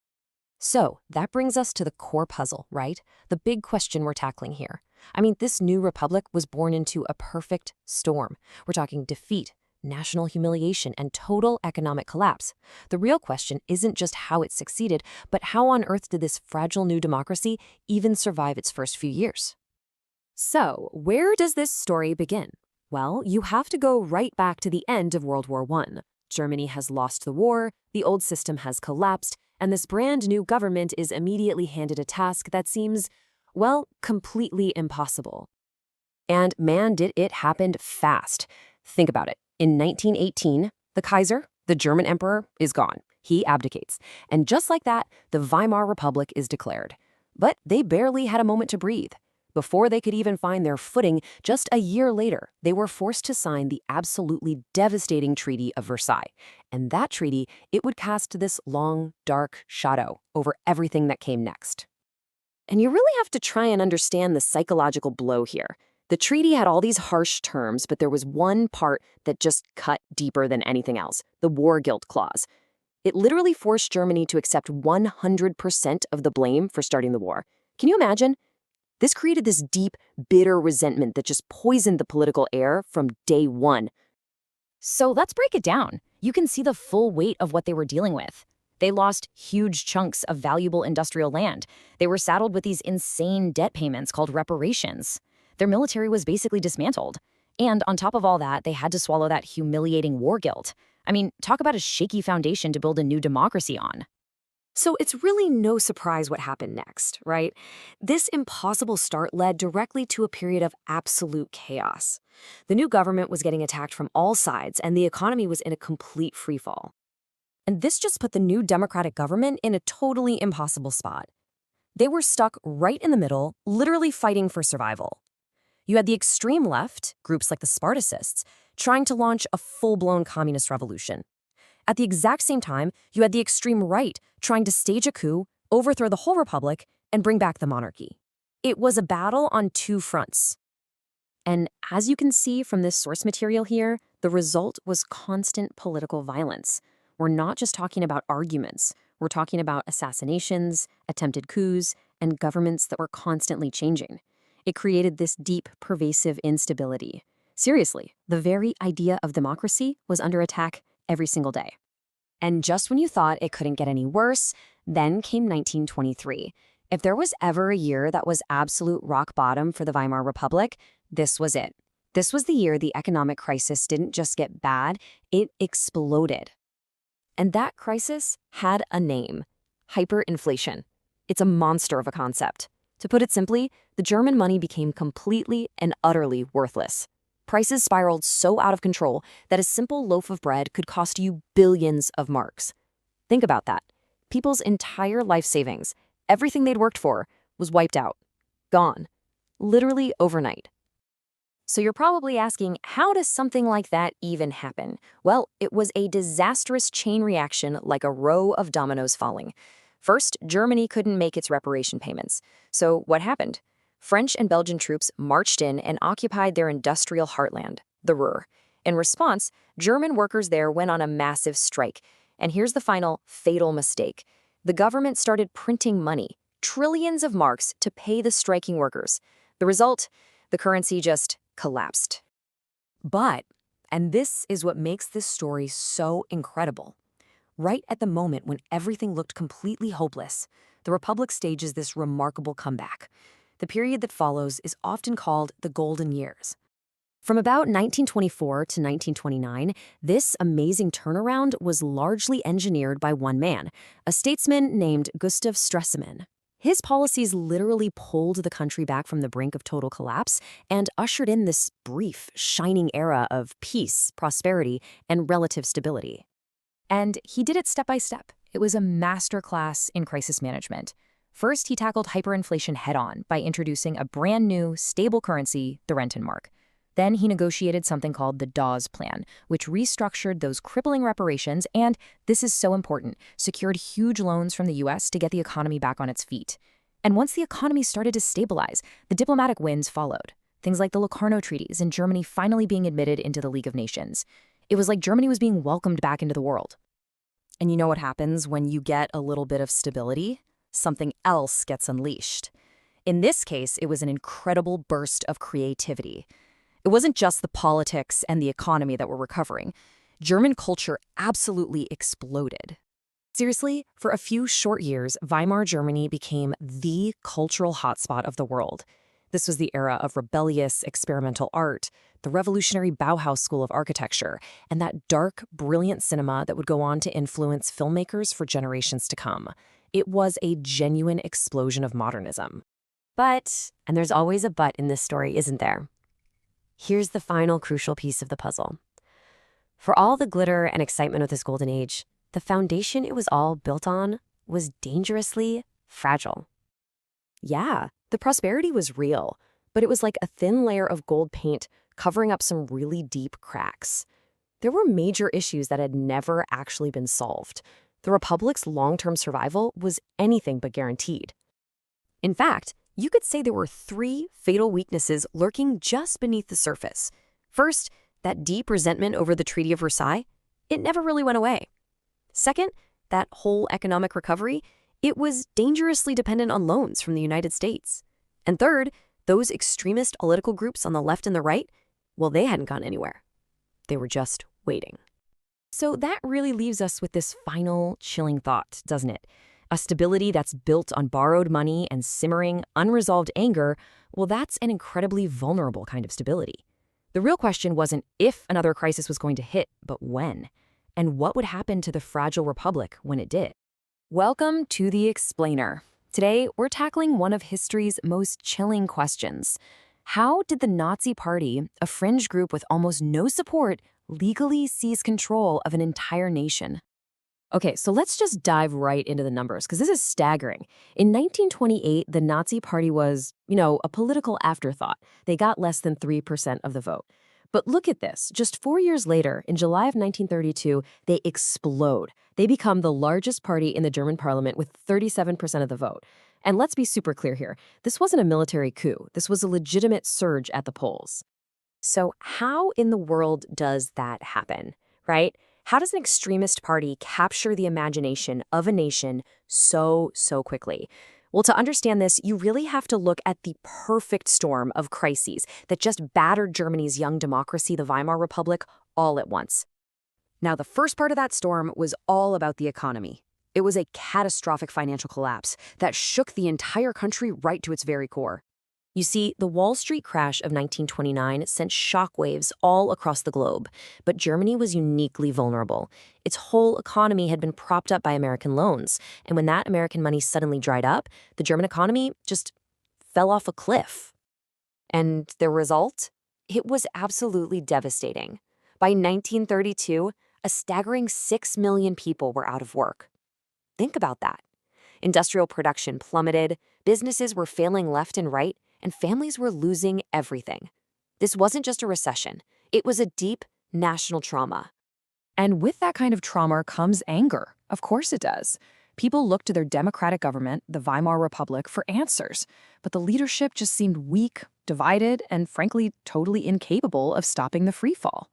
So, that brings us to the core puzzle, right? The big question we're tackling here. I mean, this new republic was born into a perfect storm. We're talking defeat, national humiliation, and total economic collapse. The real question isn't just how it succeeded, but how on earth did this fragile new democracy even survive its first few years? So, where does this story begin? Well, you have to go right back to the end of World War I. Germany has lost the war, the old system has collapsed, and this brand new government is immediately handed a task that seems, well, completely impossible. And man, did it happen fast. Think about it. In 1918, the Kaiser, the German emperor, is gone. He abdicates. And just like that, the Weimar Republic is declared. But they barely had a moment to breathe. Before they could even find their footing, just a year later, they were forced to sign the absolutely devastating Treaty of Versailles. And that treaty, it would cast this long, dark shadow over everything that came next. And you really have to try and understand the psychological blow here. The treaty had all these harsh terms, but there was one part that just cut deeper than anything else, the war guilt clause. It literally forced Germany to accept 100% of the blame for starting the war. Can you imagine? This created this deep, bitter resentment that just poisoned the political air from day one. So let's break it down. You can see the full weight of what they were dealing with. They lost huge chunks of valuable industrial land. They were saddled with these insane debt payments called reparations. Their military was basically dismantled. And on top of all that, they had to swallow that humiliating war guilt. I mean, talk about a shaky foundation to build a new democracy on. So it's really no surprise what happened next, right? This impossible start led directly to a period of absolute chaos. The new government was getting attacked from all sides, and the economy was in a complete freefall. And this just put the new democratic government in a totally impossible spot. They were stuck right in the middle, literally fighting for survival. You had the extreme left, groups like the Spartacists, trying to launch a full-blown communist revolution. At the exact same time, you had the extreme right trying to stage a coup, overthrow the whole republic, and bring back the monarchy. It was a battle on two fronts. And as you can see from this source material here, the result was constant political violence. We're not just talking about arguments. We're talking about assassinations, attempted coups, and governments that were constantly changing. It created this deep, pervasive instability. Seriously, the very idea of democracy was under attack every single day. And just when you thought it couldn't get any worse, then came 1923. If there was ever a year that was absolute rock bottom for the Weimar Republic, This was it. This was the year the economic crisis didn't just get bad, it exploded. And that crisis had a name: hyperinflation. It's a monster of a concept. To put it simply, the German money became completely and utterly worthless. Prices spiraled so out of control that a simple loaf of bread could cost you billions of marks. Think about that. People's entire life savings, everything they'd worked for, was wiped out. Gone. Literally overnight. So you're probably asking, how does something like that even happen? Well, it was a disastrous chain reaction like a row of dominoes falling. First, Germany couldn't make its reparation payments. So what happened? French and Belgian troops marched in and occupied their industrial heartland, the Ruhr. In response, German workers there went on a massive strike. And here's the final fatal mistake. The government started printing money, trillions of marks, to pay the striking workers. The result? The currency just collapsed. But, and this is what makes this story so incredible, right at the moment when everything looked completely hopeless, the Republic stages this remarkable comeback. The period that follows is often called the Golden Years. From about 1924 to 1929, this amazing turnaround was largely engineered by one man, a statesman named Gustav Stresemann. His policies literally pulled the country back from the brink of total collapse and ushered in this brief, shining era of peace, prosperity, and relative stability. And he did it step by step. It was a masterclass in crisis management. First, he tackled hyperinflation head-on by introducing a brand new, stable currency, the Rentenmark. Then he negotiated something called the Dawes Plan, which restructured those crippling reparations and, this is so important, secured huge loans from the US to get the economy back on its feet. And once the economy started to stabilize, the diplomatic wins followed. Things like the Locarno Treaties and Germany finally being admitted into the League of Nations. It was like Germany was being welcomed back into the world. And you know what happens when you get a little bit of stability? Something else gets unleashed. In this case, it was an incredible burst of creativity. It wasn't just the politics and the economy that were recovering. German culture absolutely exploded. Seriously, for a few short years, Weimar Germany became the cultural hotspot of the world. This was the era of rebellious, experimental art, the revolutionary Bauhaus school of architecture, and that dark, brilliant cinema that would go on to influence filmmakers for generations to come. It was a genuine explosion of modernism. But, and there's always a but in this story, isn't there? Here's the final crucial piece of the puzzle. For all the glitter and excitement of this golden age, the foundation it was all built on was dangerously fragile. Yeah, the prosperity was real, but it was like a thin layer of gold paint covering up some really deep cracks. There were major issues that had never actually been solved. The Republic's long-term survival was anything but guaranteed. In fact, you could say there were 3 fatal weaknesses lurking just beneath the surface. First, that deep resentment over the Treaty of Versailles. It never really went away. Second, that whole economic recovery, it was dangerously dependent on loans from the United States. And third, those extremist political groups on the left and the right, well, they hadn't gone anywhere. They were just waiting. So that really leaves us with this final chilling thought, doesn't it? A stability that's built on borrowed money and simmering, unresolved anger, well, that's an incredibly vulnerable kind of stability. The real question wasn't if another crisis was going to hit, but when. And what would happen to the fragile republic when it did? Welcome to The Explainer. Today, we're tackling one of history's most chilling questions. How did the Nazi Party, a fringe group with almost no support, legally seize control of an entire nation? Okay, so let's just dive right into the numbers, because this is staggering. In 1928, the Nazi Party was, a political afterthought. They got less than 3% of the vote. But look at this. Just 4 years later, in July of 1932, they explode. They become the largest party in the German parliament with 37% of the vote. And let's be super clear here. This wasn't a military coup. This was a legitimate surge at the polls. So how in the world does that happen, right? How does an extremist party capture the imagination of a nation so quickly? Well, to understand this, you really have to look at the perfect storm of crises that just battered Germany's young democracy, the Weimar Republic, all at once. Now, the first part of that storm was all about the economy. It was a catastrophic financial collapse that shook the entire country right to its very core. You see, the Wall Street crash of 1929 sent shockwaves all across the globe, but Germany was uniquely vulnerable. Its whole economy had been propped up by American loans, and when that American money suddenly dried up, the German economy just fell off a cliff. And the result? It was absolutely devastating. By 1932, a staggering 6 million people were out of work. Think about that. Industrial production plummeted, businesses were failing left and right, and families were losing everything. This wasn't just a recession. It was a deep national trauma. And with that kind of trauma comes anger. Of course it does. People looked to their democratic government, the Weimar Republic, for answers, but the leadership just seemed weak, divided, and frankly, totally incapable of stopping the freefall.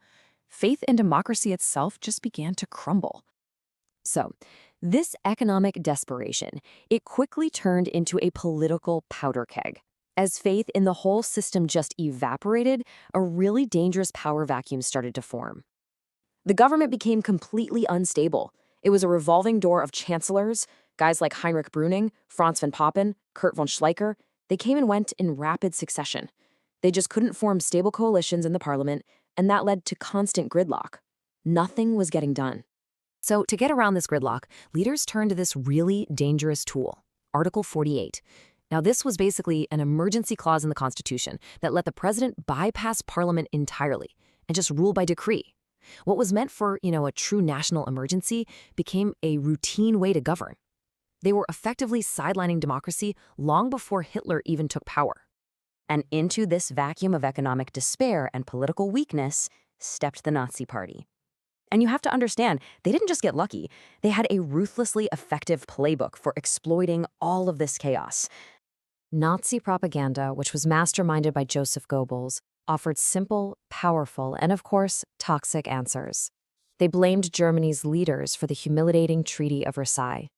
Faith in democracy itself just began to crumble. So, this economic desperation, it quickly turned into a political powder keg. As faith in the whole system just evaporated, a really dangerous power vacuum started to form. The government became completely unstable. It was a revolving door of chancellors, guys like Heinrich Brüning, Franz von Papen, Kurt von Schleicher. They came and went in rapid succession. They just couldn't form stable coalitions in the parliament, and that led to constant gridlock. Nothing was getting done. So to get around this gridlock, leaders turned to this really dangerous tool, Article 48. Now, this was basically an emergency clause in the Constitution that let the president bypass Parliament entirely and just rule by decree. What was meant for, a true national emergency became a routine way to govern. They were effectively sidelining democracy long before Hitler even took power. And into this vacuum of economic despair and political weakness stepped the Nazi Party. And you have to understand, they didn't just get lucky. They had a ruthlessly effective playbook for exploiting all of this chaos. Nazi propaganda, which was masterminded by Joseph Goebbels, offered simple, powerful, and of course, toxic answers. They blamed Germany's leaders for the humiliating Treaty of Versailles.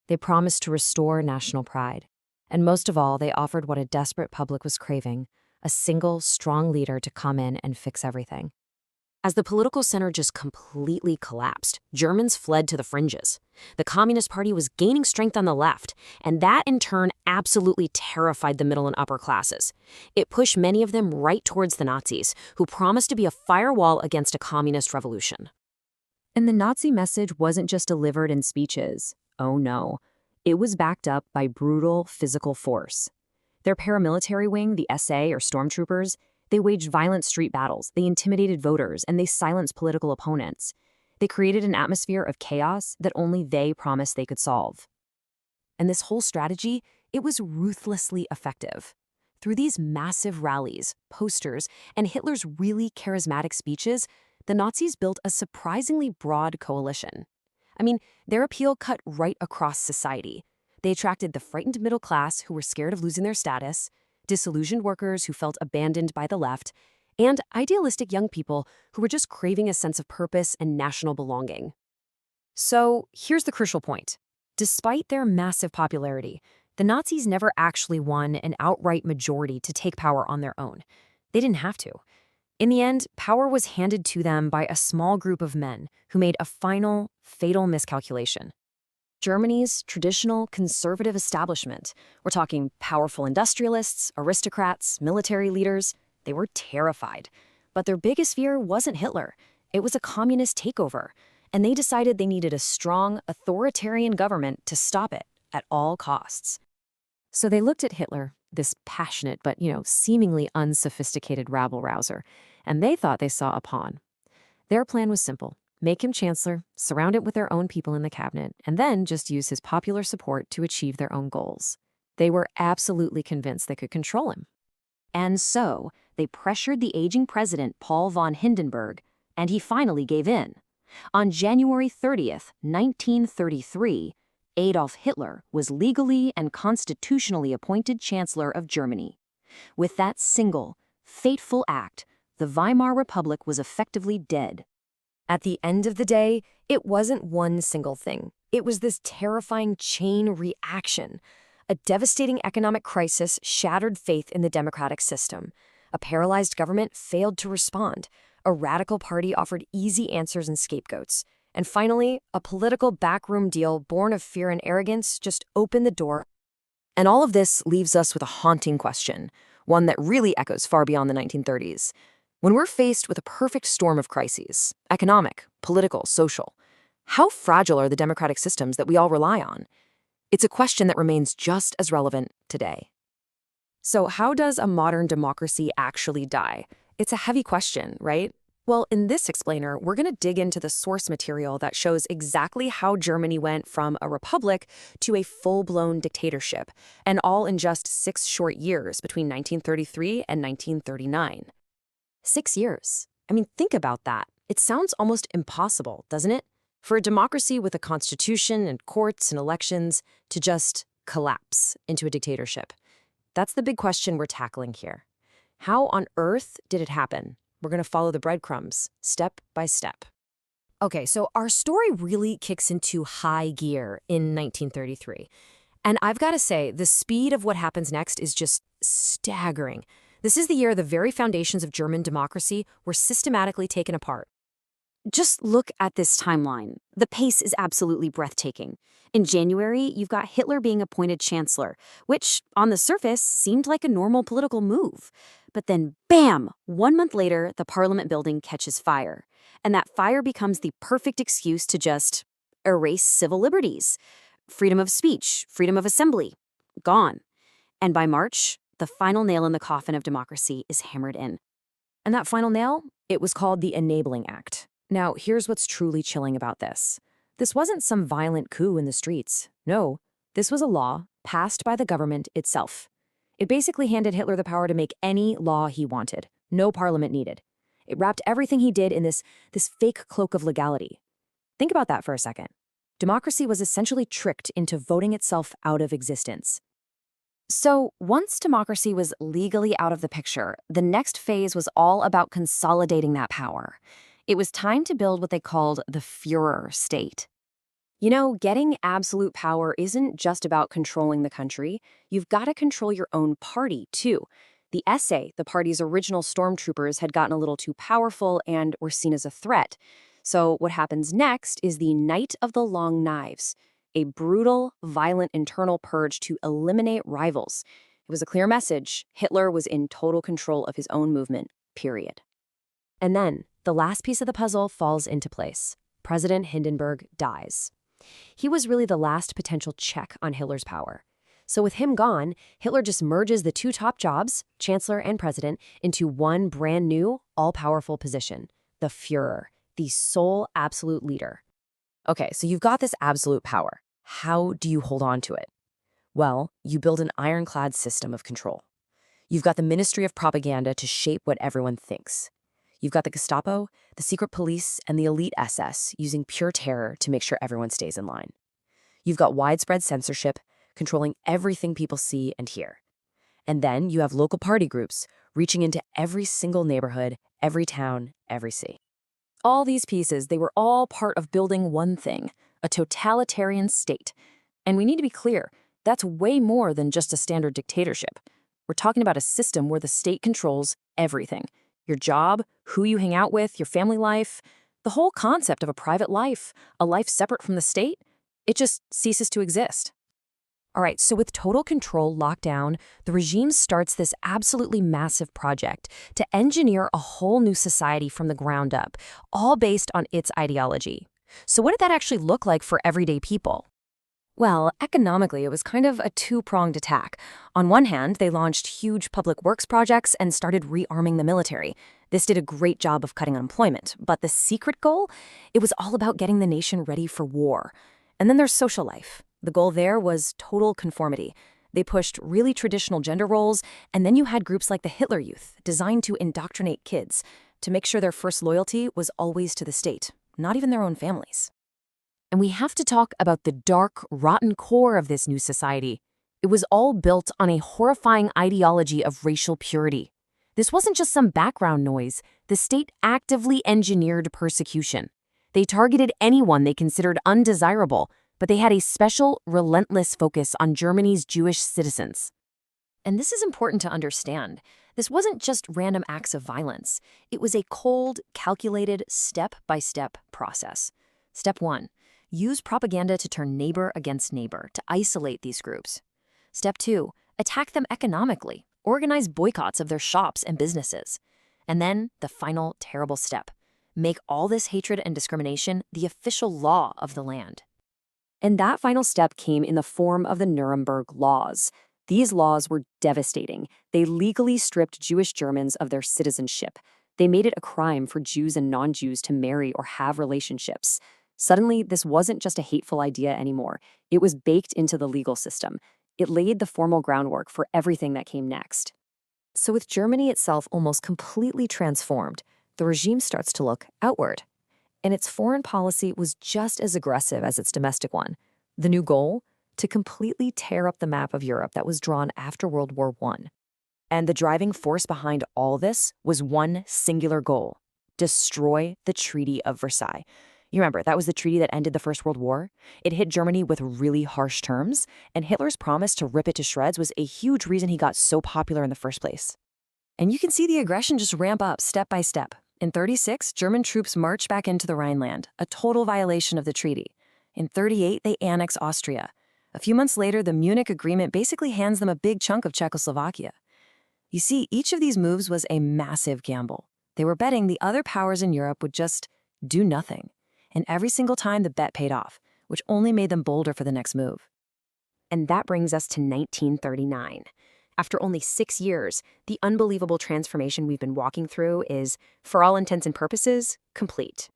They promised to restore national pride. And most of all, they offered what a desperate public was craving, a single, strong leader to come in and fix everything. As the political center just completely collapsed, Germans fled to the fringes. The Communist Party was gaining strength on the left, and that in turn absolutely terrified the middle and upper classes. It pushed many of them right towards the Nazis, who promised to be a firewall against a communist revolution. And the Nazi message wasn't just delivered in speeches. Oh no. It was backed up by brutal physical force. Their paramilitary wing, the SA or stormtroopers, they waged violent street battles, they intimidated voters, and they silenced political opponents. They created an atmosphere of chaos that only they promised they could solve. And this whole strategy, it was ruthlessly effective. Through these massive rallies, posters, and Hitler's really charismatic speeches, the Nazis built a surprisingly broad coalition. I mean, their appeal cut right across society. They attracted the frightened middle class who were scared of losing their status, disillusioned workers who felt abandoned by the left, and idealistic young people who were just craving a sense of purpose and national belonging. So here's the crucial point. Despite their massive popularity, the Nazis never actually won an outright majority to take power on their own. They didn't have to. In the end, power was handed to them by a small group of men who made a final, fatal miscalculation. Germany's traditional conservative establishment, we're talking powerful industrialists, aristocrats, military leaders, they were terrified. But their biggest fear wasn't Hitler. It was a communist takeover. And they decided they needed a strong, authoritarian government to stop it at all costs. So they looked at Hitler, this passionate but, seemingly unsophisticated rabble-rouser, and they thought they saw a pawn. Their plan was simple. Make him chancellor, surround it with their own people in the cabinet, and then just use his popular support to achieve their own goals. They were absolutely convinced they could control him. And so, they pressured the aging president Paul von Hindenburg, and he finally gave in. On January 30th, 1933, Adolf Hitler was legally and constitutionally appointed Chancellor of Germany. With that single, fateful act, the Weimar Republic was effectively dead. At the end of the day, it wasn't one single thing. It was this terrifying chain reaction. A devastating economic crisis shattered faith in the democratic system. A paralyzed government failed to respond. A radical party offered easy answers and scapegoats. And finally, a political backroom deal born of fear and arrogance just opened the door. And all of this leaves us with a haunting question. one that really echoes far beyond the 1930s. When we're faced with a perfect storm of crises, economic, political, social, how fragile are the democratic systems that we all rely on? It's a question that remains just as relevant today. So how does a modern democracy actually die? It's a heavy question, right? Well, in this explainer, we're going to dig into the source material that shows exactly how Germany went from a republic to a full-blown dictatorship, and all in just 6 short years between 1933 and 1939. 6 years. I mean, think about that. It sounds almost impossible, doesn't it? For a democracy with a constitution and courts and elections to just collapse into a dictatorship. That's the big question we're tackling here. How on earth did it happen? We're going to follow the breadcrumbs, step by step. Okay, so our story really kicks into high gear in 1933. And I've got to say, the speed of what happens next is just staggering. This is the year the very foundations of German democracy were systematically taken apart. Just look at this timeline. The pace is absolutely breathtaking. In January, you've got Hitler being appointed chancellor, which, on the surface, seemed like a normal political move. But then, bam! 1 month later, the Parliament building catches fire. And that fire becomes the perfect excuse to just erase civil liberties. Freedom of speech, freedom of assembly, gone. And by March, the final nail in the coffin of democracy is hammered in. And that final nail? It was called the Enabling Act. Now, here's what's truly chilling about this. This wasn't some violent coup in the streets. No, this was a law passed by the government itself. It basically handed Hitler the power to make any law he wanted. No parliament needed. It wrapped everything he did in this fake cloak of legality. Think about that for a second. Democracy was essentially tricked into voting itself out of existence. So, once democracy was legally out of the picture, the next phase was all about consolidating that power. It was time to build what they called the Führer state. You know, getting absolute power isn't just about controlling the country. You've got to control your own party, too. The SA, the party's original stormtroopers, had gotten a little too powerful and were seen as a threat. So what happens next is the Night of the Long Knives, a brutal, violent internal purge to eliminate rivals. It was a clear message. Hitler was in total control of his own movement, period. And then, the last piece of the puzzle falls into place. President Hindenburg dies. He was really the last potential check on Hitler's power. So with him gone, Hitler just merges the 2 top jobs, chancellor and president, into one brand new, all-powerful position, the Führer, the sole absolute leader. Okay, so you've got this absolute power. How do you hold on to it? Well, you build an ironclad system of control. You've got the Ministry of Propaganda to shape what everyone thinks. You've got the Gestapo, the secret police, and the elite SS using pure terror to make sure everyone stays in line. You've got widespread censorship, controlling everything people see and hear. And then you have local party groups reaching into every single neighborhood, every town, every city. All these pieces, they were all part of building one thing, a totalitarian state. And we need to be clear, that's way more than just a standard dictatorship. We're talking about a system where the state controls everything. Your job, who you hang out with, your family life, the whole concept of a private life, a life separate from the state, it just ceases to exist. All right, so with total control locked down, the regime starts this absolutely massive project to engineer a whole new society from the ground up, all based on its ideology. So what did that actually look like for everyday people? Well, economically, it was kind of a 2-pronged attack. On one hand, they launched huge public works projects and started rearming the military. This did a great job of cutting unemployment, but the secret goal? It was all about getting the nation ready for war. And then there's social life. The goal there was total conformity. They pushed really traditional gender roles, and then you had groups like the Hitler Youth, designed to indoctrinate kids, to make sure their first loyalty was always to the state, not even their own families. And we have to talk about the dark, rotten core of this new society. It was all built on a horrifying ideology of racial purity. This wasn't just some background noise. The state actively engineered persecution. They targeted anyone they considered undesirable, but they had a special, relentless focus on Germany's Jewish citizens. And this is important to understand. This wasn't just random acts of violence. It was a cold, calculated, step-by-step process. Step 1. Use propaganda to turn neighbor against neighbor, to isolate these groups. Step 2. Attack them economically. organize boycotts of their shops and businesses. And then the final terrible step: make all this hatred and discrimination the official law of the land. And that final step came in the form of the Nuremberg Laws. These laws were devastating. They legally stripped Jewish Germans of their citizenship. They made it a crime for Jews and non-Jews to marry or have relationships. Suddenly, this wasn't just a hateful idea anymore. It was baked into the legal system. It laid the formal groundwork for everything that came next. So with Germany itself almost completely transformed, the regime starts to look outward. And its foreign policy was just as aggressive as its domestic one. The new goal? To completely tear up the map of Europe that was drawn after World War I. And the driving force behind all this was one singular goal: destroy the Treaty of Versailles. You remember, that was the treaty that ended the First World War? It hit Germany with really harsh terms, and Hitler's promise to rip it to shreds was a huge reason he got so popular in the first place. And you can see the aggression just ramp up step by step. In 36, German troops marched back into the Rhineland, a total violation of the treaty. In 38, they annex Austria. A few months later, the Munich Agreement basically hands them a big chunk of Czechoslovakia. You see, each of these moves was a massive gamble. They were betting the other powers in Europe would just do nothing. And every single time the bet paid off, which only made them bolder for the next move. And that brings us to 1939. After only 6 years, the unbelievable transformation we've been walking through is, for all intents and purposes, complete.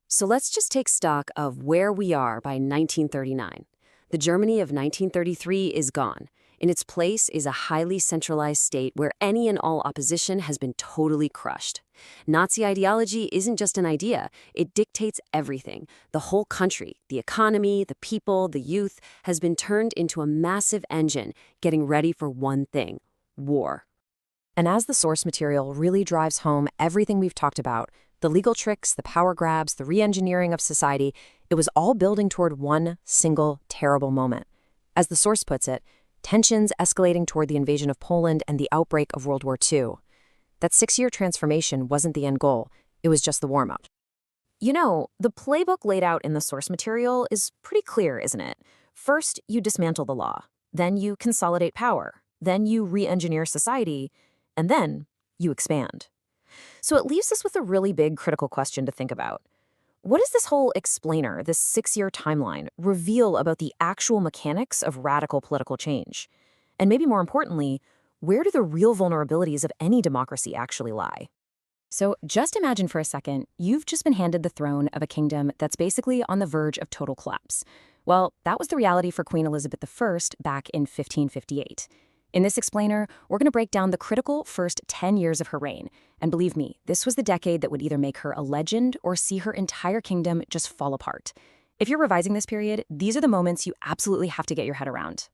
So let's just take stock of where we are by 1939. The Germany of 1933 is gone. In its place is a highly centralized state where any and all opposition has been totally crushed. Nazi ideology isn't just an idea, it dictates everything. The whole country, the economy, the people, the youth, has been turned into a massive engine, getting ready for one thing: war. And as the source material really drives home everything we've talked about, the legal tricks, the power grabs, the re-engineering of society, it was all building toward one single terrible moment. As the source puts it, tensions escalating toward the invasion of Poland and the outbreak of World War II. That 6-year transformation wasn't the end goal, it was just the warm-up. You know, the playbook laid out in the source material is pretty clear, isn't it? First, you dismantle the law. Then you consolidate power. Then you re-engineer society. And then you expand. So it leaves us with a really big critical question to think about. What does this whole explainer, this 6-year timeline, reveal about the actual mechanics of radical political change? And maybe more importantly, where do the real vulnerabilities of any democracy actually lie? So just imagine for a second, you've just been handed the throne of a kingdom that's basically on the verge of total collapse. Well, that was the reality for Queen Elizabeth I back in 1558. In this explainer, we're going to break down the critical first 10 years of her reign. And believe me, this was the decade that would either make her a legend or see her entire kingdom just fall apart. If you're revising this period, these are the moments you absolutely have to get your head around.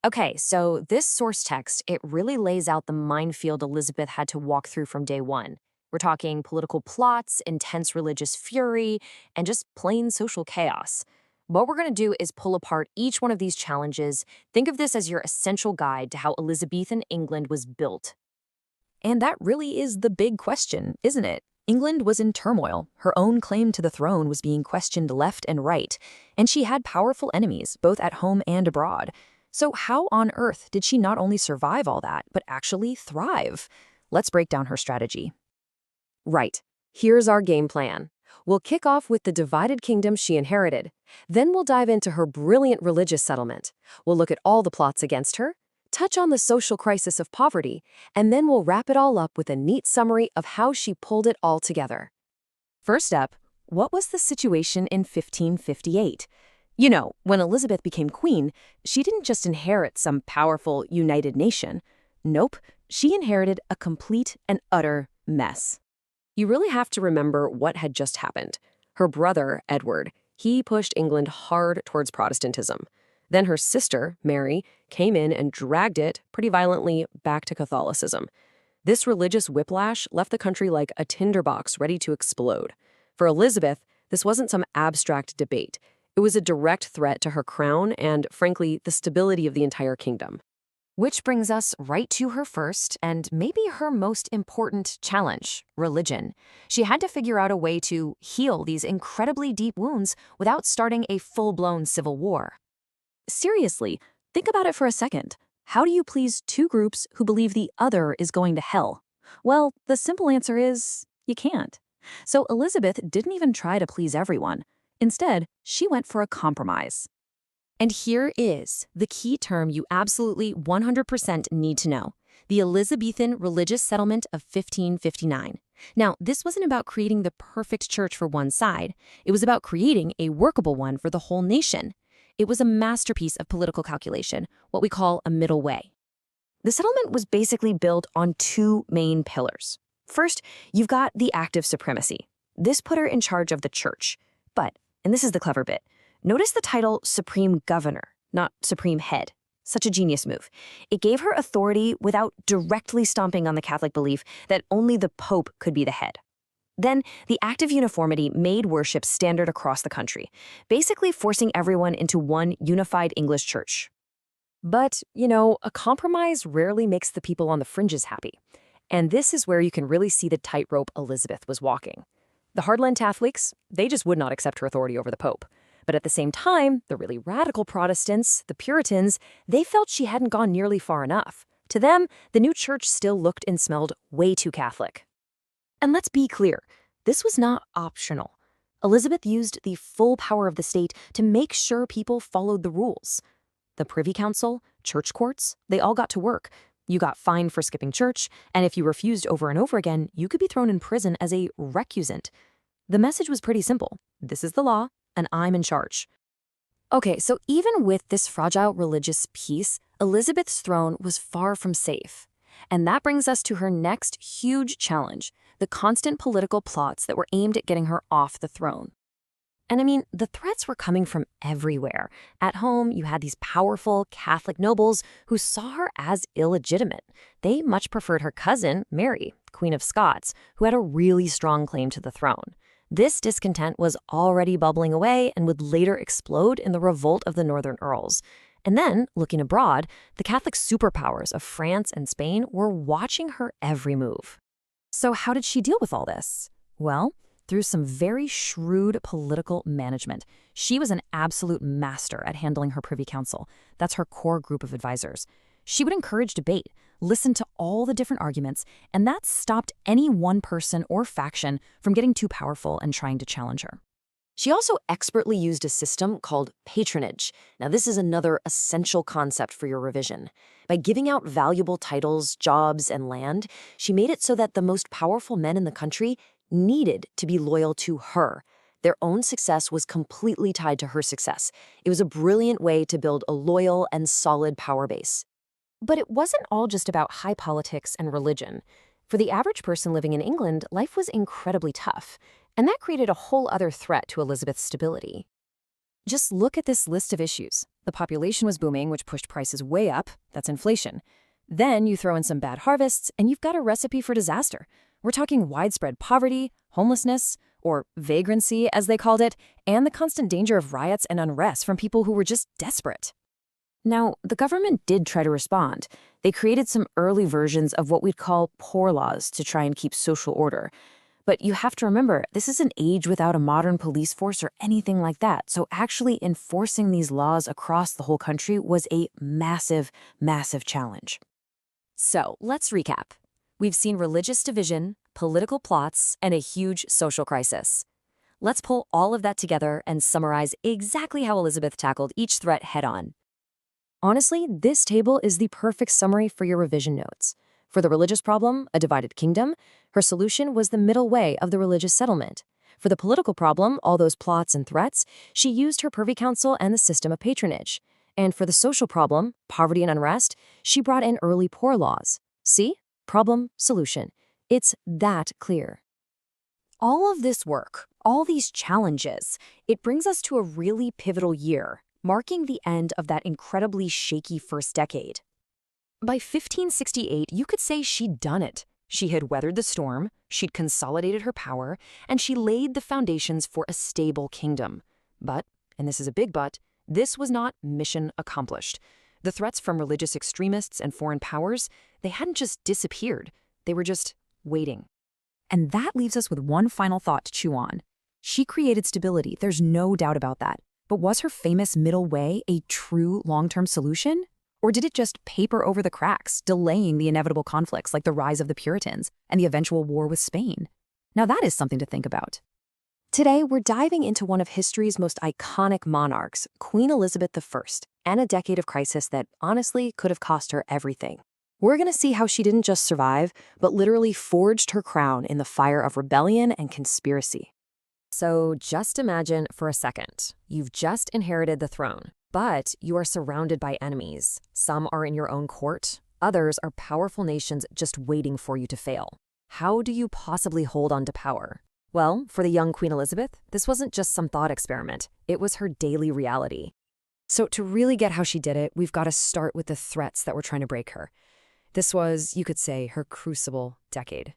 Okay, so this source text, it really lays out the minefield Elizabeth had to walk through from day one. We're talking political plots, intense religious fury, and just plain social chaos. What we're going to do is pull apart each one of these challenges. Think of this as your essential guide to how Elizabethan England was built. And that really is the big question, isn't it? England was in turmoil. Her own claim to the throne was being questioned left and right. And she had powerful enemies, both at home and abroad. So how on earth did she not only survive all that, but actually thrive? Let's break down her strategy. Right. Here's our game plan. We'll kick off with the divided kingdom she inherited. Then we'll dive into her brilliant religious settlement. We'll look at all the plots against her, touch on the social crisis of poverty, and then we'll wrap it all up with a neat summary of how she pulled it all together. First up, what was the situation in 1558? You know, when Elizabeth became queen, she didn't just inherit some powerful, united nation. Nope, she inherited a complete and utter mess. You really have to remember what had just happened. Her brother, Edward, he pushed England hard towards Protestantism. Then her sister, Mary, came in and dragged it pretty violently back to Catholicism. This religious whiplash left the country like a tinderbox ready to explode. For Elizabeth, this wasn't some abstract debate. It was a direct threat to her crown and, frankly, the stability of the entire kingdom. Which brings us right to her first and maybe her most important challenge: religion. She had to figure out a way to heal these incredibly deep wounds without starting a full-blown civil war. Seriously, think about it for a second. How do you please two groups who believe the other is going to hell? Well, the simple answer is you can't. So Elizabeth didn't even try to please everyone. Instead, she went for a compromise. And here is the key term you absolutely 100% need to know: the Elizabethan religious settlement of 1559. Now, this wasn't about creating the perfect church for one side. It was about creating a workable one for the whole nation. It was a masterpiece of political calculation, what we call a middle way. The settlement was basically built on two main pillars. First, you've got the active supremacy. This put her in charge of the church. But, and this is the clever bit, notice the title Supreme Governor, not Supreme Head. Such a genius move. It gave her authority without directly stomping on the Catholic belief that only the Pope could be the head. Then, the active uniformity made worship standard across the country, basically forcing everyone into one unified English church. But, a compromise rarely makes the people on the fringes happy. And this is where you can really see the tightrope Elizabeth was walking. The hardline Catholics, they just would not accept her authority over the Pope. But at the same time, the really radical Protestants, the Puritans, they felt she hadn't gone nearly far enough. To them, the new church still looked and smelled way too Catholic. And let's be clear, this was not optional. Elizabeth used the full power of the state to make sure people followed the rules. The Privy Council, church courts, they all got to work. You got fined for skipping church, and if you refused over and over again, you could be thrown in prison as a recusant. The message was pretty simple. This is the law, and I'm in charge. Okay, so even with this fragile religious peace, Elizabeth's throne was far from safe. And that brings us to her next huge challenge, the constant political plots that were aimed at getting her off the throne. And I mean, the threats were coming from everywhere. At home, you had these powerful Catholic nobles who saw her as illegitimate. They much preferred her cousin, Mary, Queen of Scots, who had a really strong claim to the throne. This discontent was already bubbling away and would later explode in the revolt of the Northern Earls. And then, looking abroad, the Catholic superpowers of France and Spain were watching her every move. So how did she deal with all this? Well, through some very shrewd political management. She was an absolute master at handling her Privy Council. That's her core group of advisors. She would encourage debate, listen to all the different arguments, and that stopped any one person or faction from getting too powerful and trying to challenge her. She also expertly used a system called patronage. Now, this is another essential concept for your revision. By giving out valuable titles, jobs, and land, she made it so that the most powerful men in the country needed to be loyal to her. Their own success was completely tied to her success. It was a brilliant way to build a loyal and solid power base. But it wasn't all just about high politics and religion. For the average person living in England, life was incredibly tough, and that created a whole other threat to Elizabeth's stability. Just look at this list of issues. The population was booming, which pushed prices way up. That's inflation. Then you throw in some bad harvests, and you've got a recipe for disaster. We're talking widespread poverty, homelessness, or vagrancy, as they called it, and the constant danger of riots and unrest from people who were just desperate. Now, the government did try to respond. They created some early versions of what we'd call poor laws to try and keep social order. But you have to remember, this is an age without a modern police force or anything like that, so actually enforcing these laws across the whole country was a massive, massive challenge. So, let's recap. We've seen religious division, political plots, and a huge social crisis. Let's pull all of that together and summarize exactly how Elizabeth tackled each threat head-on. Honestly, this table is the perfect summary for your revision notes. For the religious problem, a divided kingdom, her solution was the middle way of the religious settlement. For the political problem, all those plots and threats, she used her Privy Council and the system of patronage. And for the social problem, poverty and unrest, she brought in early poor laws. See? Problem, solution. It's that clear. All of this work, all these challenges, it brings us to a really pivotal year, marking the end of that incredibly shaky first decade. By 1568, you could say she'd done it. She had weathered the storm, she'd consolidated her power, and she laid the foundations for a stable kingdom. But, and this is a big but, this was not mission accomplished. The threats from religious extremists and foreign powers, they hadn't just disappeared. They were just waiting. And that leaves us with one final thought to chew on. She created stability, there's no doubt about that. But was her famous middle way a true long-term solution? Or did it just paper over the cracks, delaying the inevitable conflicts like the rise of the Puritans and the eventual war with Spain? Now that is something to think about. Today, we're diving into one of history's most iconic monarchs, Queen Elizabeth I, and a decade of crisis that honestly could have cost her everything. We're going to see how she didn't just survive, but literally forged her crown in the fire of rebellion and conspiracy. So just imagine for a second, you've just inherited the throne, but you are surrounded by enemies. Some are in your own court, others are powerful nations just waiting for you to fail. How do you possibly hold on to power? Well, for the young Queen Elizabeth, this wasn't just some thought experiment. It was her daily reality. So to really get how she did it, we've got to start with the threats that were trying to break her. This was, you could say, her crucible decade.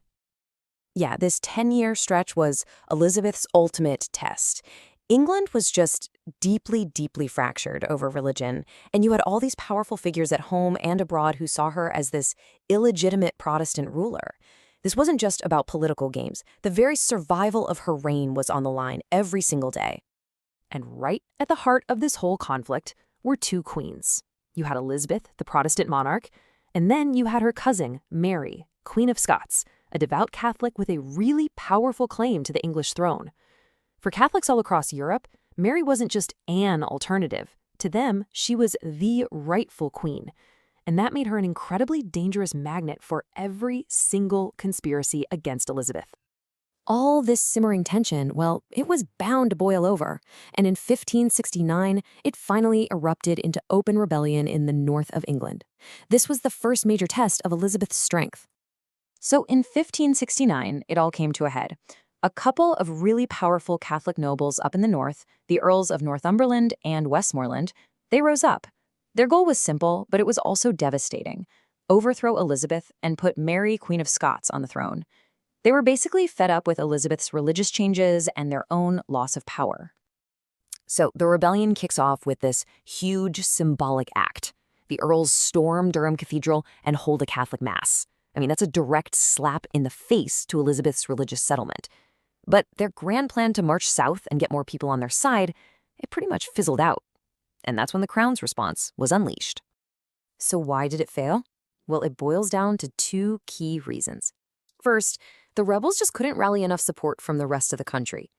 Yeah, this 10-year stretch was Elizabeth's ultimate test. England was just deeply, deeply fractured over religion, and you had all these powerful figures at home and abroad who saw her as this illegitimate Protestant ruler. This wasn't just about political games. The very survival of her reign was on the line every single day. And right at the heart of this whole conflict were two queens. You had Elizabeth, the Protestant monarch, and then you had her cousin, Mary, Queen of Scots, a devout Catholic with a really powerful claim to the English throne. For Catholics all across Europe, Mary wasn't just an alternative. To them, she was the rightful queen. And that made her an incredibly dangerous magnet for every single conspiracy against Elizabeth. All this simmering tension, well, it was bound to boil over, and in 1569, it finally erupted into open rebellion in the north of England. This was the first major test of Elizabeth's strength. So in 1569, it all came to a head. A couple of really powerful Catholic nobles up in the north, the Earls of Northumberland and Westmoreland, they rose up. Their goal was simple, but it was also devastating: overthrow Elizabeth and put Mary, Queen of Scots, on the throne. They were basically fed up with Elizabeth's religious changes and their own loss of power. So the rebellion kicks off with this huge symbolic act. The Earls storm Durham Cathedral and hold a Catholic Mass. I mean, that's a direct slap in the face to Elizabeth's religious settlement. But their grand plan to march south and get more people on their side, it pretty much fizzled out. And that's when the Crown's response was unleashed. So why did it fail? Well, it boils down to two key reasons. First, the rebels just couldn't rally enough support from the rest of the country.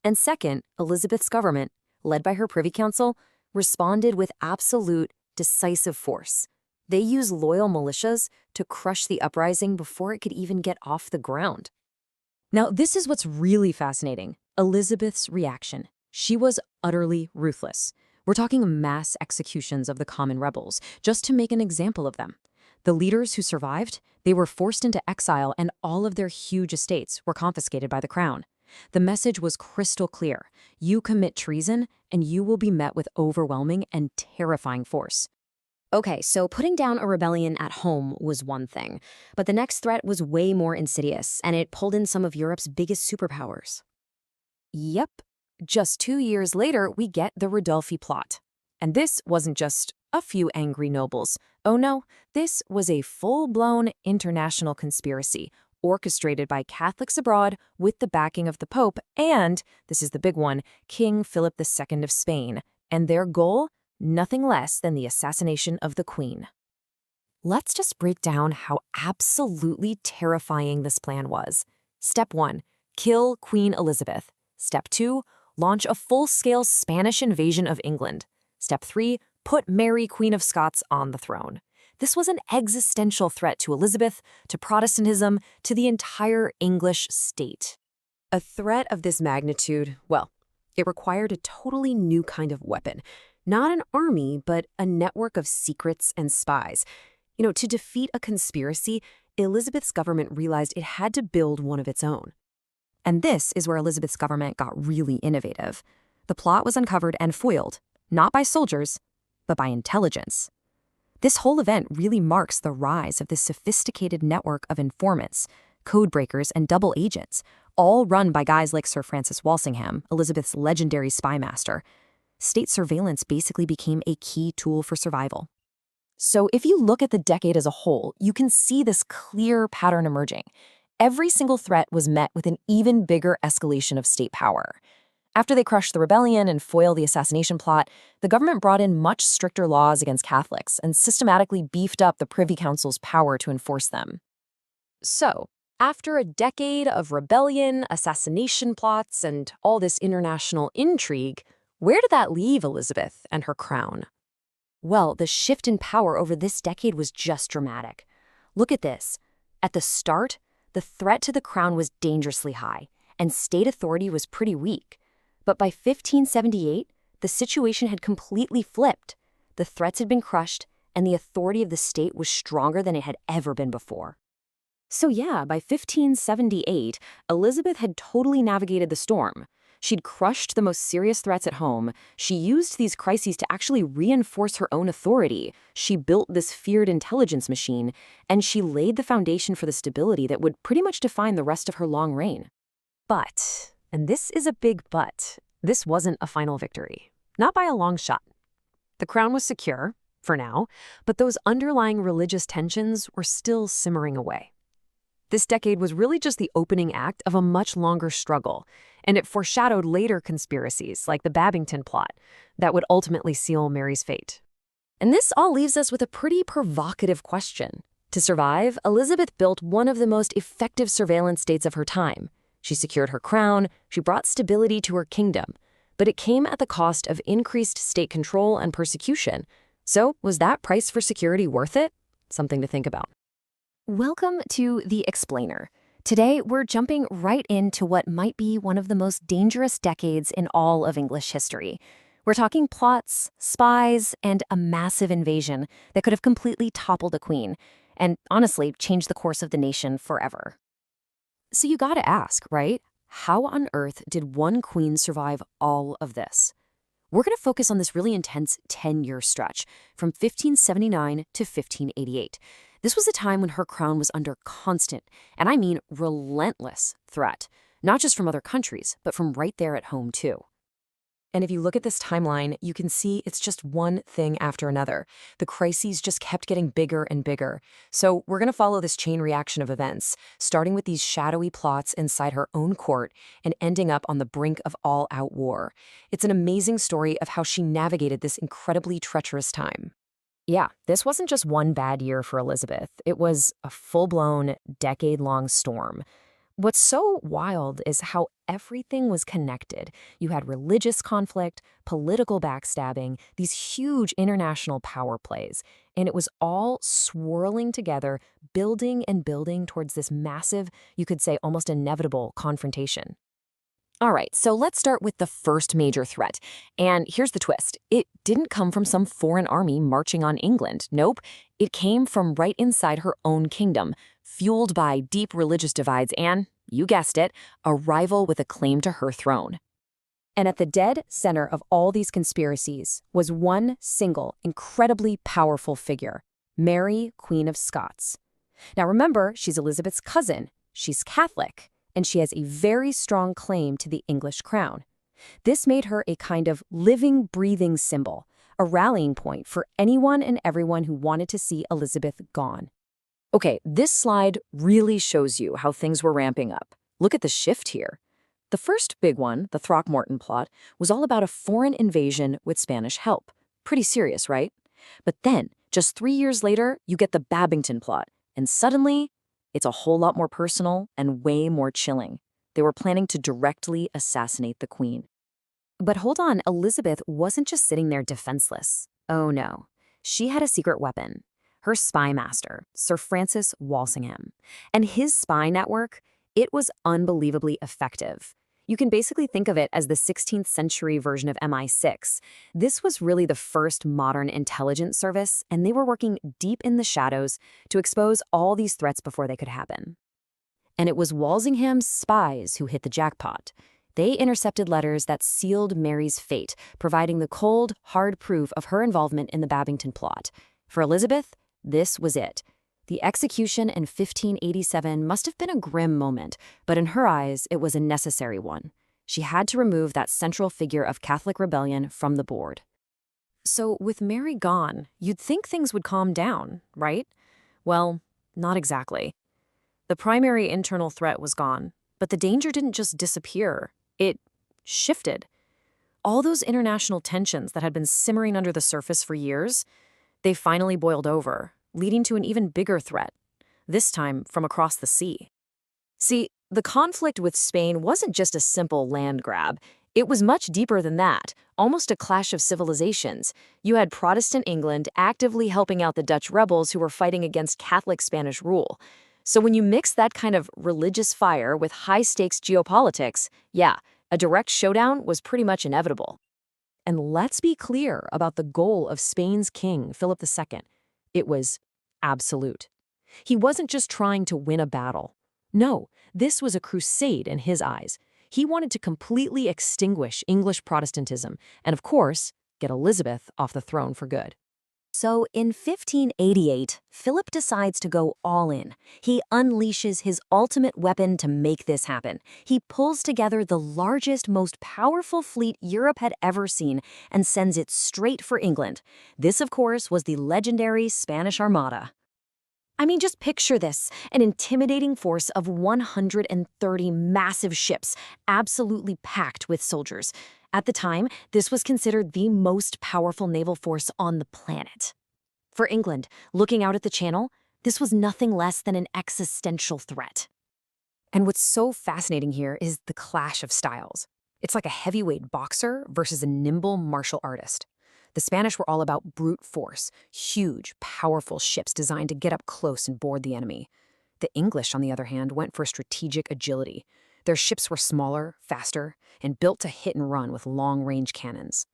And second, Elizabeth's government, led by her Privy Council, responded with absolute, decisive force. They used loyal militias to crush the uprising before it could even get off the ground. Now, this is what's really fascinating: Elizabeth's reaction. She was utterly ruthless. We're talking mass executions of the common rebels, just to make an example of them. The leaders who survived, they were forced into exile, and all of their huge estates were confiscated by the Crown. The message was crystal clear: you commit treason, and you will be met with overwhelming and terrifying force. Okay, so putting down a rebellion at home was one thing, but the next threat was way more insidious, and it pulled in some of Europe's biggest superpowers. Yep. Just 2 years later, we get the Rodolphi plot. And this wasn't just a few angry nobles. Oh no, this was a full-blown international conspiracy, orchestrated by Catholics abroad with the backing of the Pope and, this is the big one, King Philip II of Spain. And their goal? Nothing less than the assassination of the Queen. Let's just break down how absolutely terrifying this plan was. Step 1, kill Queen Elizabeth. Step 2, launch a full-scale Spanish invasion of England. Step 3, put Mary, Queen of Scots, on the throne. This was an existential threat to Elizabeth, to Protestantism, to the entire English state. A threat of this magnitude, well, it required a totally new kind of weapon. Not an army, but a network of secrets and spies. You know, to defeat a conspiracy, Elizabeth's government realized it had to build one of its own. And this is where Elizabeth's government got really innovative. The plot was uncovered and foiled, not by soldiers, but by intelligence. This whole event really marks the rise of this sophisticated network of informants, code breakers, and double agents, all run by guys like Sir Francis Walsingham, Elizabeth's legendary spy master. State surveillance basically became a key tool for survival. So if you look at the decade as a whole, you can see this clear pattern emerging. Every single threat was met with an even bigger escalation of state power. After they crushed the rebellion and foiled the assassination plot, the government brought in much stricter laws against Catholics and systematically beefed up the Privy Council's power to enforce them. So, after a decade of rebellion, assassination plots, and all this international intrigue, where did that leave Elizabeth and her crown? Well, the shift in power over this decade was just dramatic. Look at this. At the start, the threat to the crown was dangerously high, and state authority was pretty weak. But by 1578, the situation had completely flipped. The threats had been crushed, and the authority of the state was stronger than it had ever been before. So yeah, by 1578, Elizabeth had totally navigated the storm. She'd crushed the most serious threats at home. She used these crises to actually reinforce her own authority. She built this feared intelligence machine, and she laid the foundation for the stability that would pretty much define the rest of her long reign. But, and this is a big but, this wasn't a final victory. Not by a long shot. The crown was secure, for now, but those underlying religious tensions were still simmering away. This decade was really just the opening act of a much longer struggle, and it foreshadowed later conspiracies like the Babington plot that would ultimately seal Mary's fate. And this all leaves us with a pretty provocative question. To survive, Elizabeth built one of the most effective surveillance states of her time. She secured her crown, she brought stability to her kingdom, but it came at the cost of increased state control and persecution. So, was that price for security worth it? Something to think about. Welcome to The Explainer. Today, we're jumping right into what might be one of the most dangerous decades in all of English history. We're talking plots, spies, and a massive invasion that could have completely toppled a queen, and honestly, changed the course of the nation forever. So you gotta ask, right? How on earth did one queen survive all of this? We're gonna focus on this really intense 10-year stretch, from 1579 to 1588. This was a time when her crown was under constant, and I mean relentless, threat, not just from other countries, but from right there at home too. And if you look at this timeline, you can see it's just one thing after another. The crises just kept getting bigger and bigger. So we're going to follow this chain reaction of events, starting with these shadowy plots inside her own court and ending up on the brink of all-out war. It's an amazing story of how she navigated this incredibly treacherous time. Yeah, this wasn't just one bad year for Elizabeth. It was a full-blown, decade-long storm. What's so wild is how everything was connected. You had religious conflict, political backstabbing, these huge international power plays, and it was all swirling together, building and building towards this massive, you could say almost inevitable confrontation. All right, so let's start with the first major threat. And here's the twist. It didn't come from some foreign army marching on England. Nope. It came from right inside her own kingdom, fueled by deep religious divides and, you guessed it, a rival with a claim to her throne. And at the dead center of all these conspiracies was one single, incredibly powerful figure, Mary, Queen of Scots. Now remember, she's Elizabeth's cousin. She's Catholic, and she has a very strong claim to the English crown. This made her a kind of living, breathing symbol, a rallying point for anyone and everyone who wanted to see Elizabeth gone. Okay, this slide really shows you how things were ramping up. Look at the shift here. The first big one, the Throckmorton plot, was all about a foreign invasion with Spanish help. Pretty serious, right? But then, just 3 years later, you get the Babington plot, and suddenly, it's a whole lot more personal and way more chilling. They were planning to directly assassinate the queen. But hold on, Elizabeth wasn't just sitting there defenseless. Oh no, she had a secret weapon. Her spy master, Sir Francis Walsingham. And his spy network, it was unbelievably effective. You can basically think of it as the 16th century version of MI6. This was really the first modern intelligence service, and they were working deep in the shadows to expose all these threats before they could happen. And it was Walsingham's spies who hit the jackpot. They intercepted letters that sealed Mary's fate, providing the cold, hard proof of her involvement in the Babington plot. For Elizabeth, this was it. The execution in 1587 must have been a grim moment, but in her eyes, it was a necessary one. She had to remove that central figure of Catholic rebellion from the board. So with Mary gone, you'd think things would calm down, right? Well, not exactly. The primary internal threat was gone, but the danger didn't just disappear. It shifted. All those international tensions that had been simmering under the surface for years, they finally boiled over, leading to an even bigger threat, this time from across the sea. See, the conflict with Spain wasn't just a simple land grab. It was much deeper than that, almost a clash of civilizations. You had Protestant England actively helping out the Dutch rebels who were fighting against Catholic Spanish rule. So when you mix that kind of religious fire with high-stakes geopolitics, yeah, a direct showdown was pretty much inevitable. And let's be clear about the goal of Spain's king, Philip II. It was absolute. He wasn't just trying to win a battle. No, this was a crusade in his eyes. He wanted to completely extinguish English Protestantism and, of course, get Elizabeth off the throne for good. So in 1588, Philip decides to go all in. He unleashes his ultimate weapon to make this happen. He pulls together the largest, most powerful fleet Europe had ever seen and sends it straight for England. This, of course, was the legendary Spanish Armada. I mean, just picture this, an intimidating force of 130 massive ships, absolutely packed with soldiers. At the time, this was considered the most powerful naval force on the planet. For England, looking out at the Channel, this was nothing less than an existential threat. And what's so fascinating here is the clash of styles. It's like a heavyweight boxer versus a nimble martial artist. The Spanish were all about brute force, huge, powerful ships designed to get up close and board the enemy. The English, on the other hand, went for strategic agility. Their ships were smaller, faster, and built to hit and run with long-range cannons.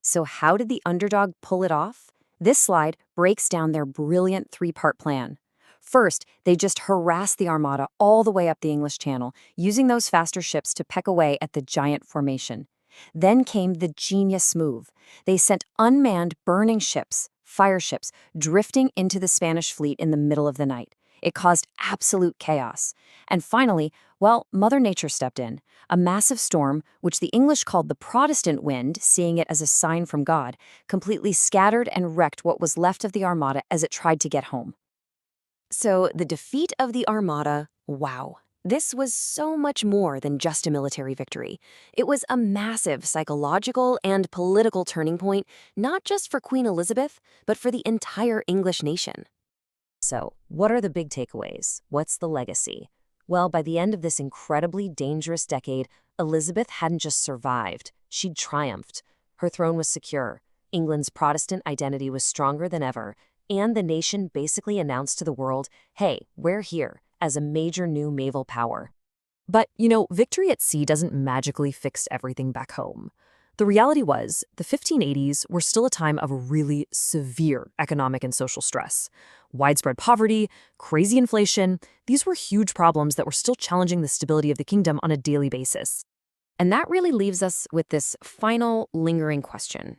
So how did the underdog pull it off? This slide breaks down their brilliant three-part plan. First, they just harassed the Armada all the way up the English Channel, using those faster ships to peck away at the giant formation. Then came the genius move. They sent unmanned burning ships, fire ships, drifting into the Spanish fleet in the middle of the night. It caused absolute chaos. And finally, well, Mother Nature stepped in. A massive storm, which the English called the Protestant wind, seeing it as a sign from God, completely scattered and wrecked what was left of the Armada as it tried to get home. So the defeat of the Armada, wow. This was so much more than just a military victory. It was a massive psychological and political turning point, not just for Queen Elizabeth, but for the entire English nation. So, what are the big takeaways? What's the legacy? Well, by the end of this incredibly dangerous decade, Elizabeth hadn't just survived, she'd triumphed. Her throne was secure, England's Protestant identity was stronger than ever, and the nation basically announced to the world, hey, we're here, as a major new naval power. But, victory at sea doesn't magically fix everything back home. The reality was, the 1580s were still a time of really severe economic and social stress. Widespread poverty, crazy inflation, these were huge problems that were still challenging the stability of the kingdom on a daily basis. And that really leaves us with this final, lingering question.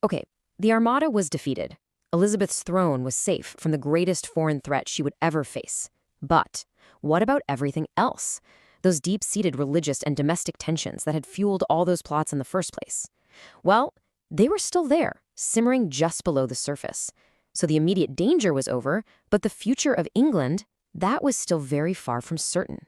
Okay, the Armada was defeated. Elizabeth's throne was safe from the greatest foreign threat she would ever face. But what about everything else? Those deep-seated religious and domestic tensions that had fueled all those plots in the first place? Well, they were still there, simmering just below the surface. So the immediate danger was over, but the future of England, that was still very far from certain.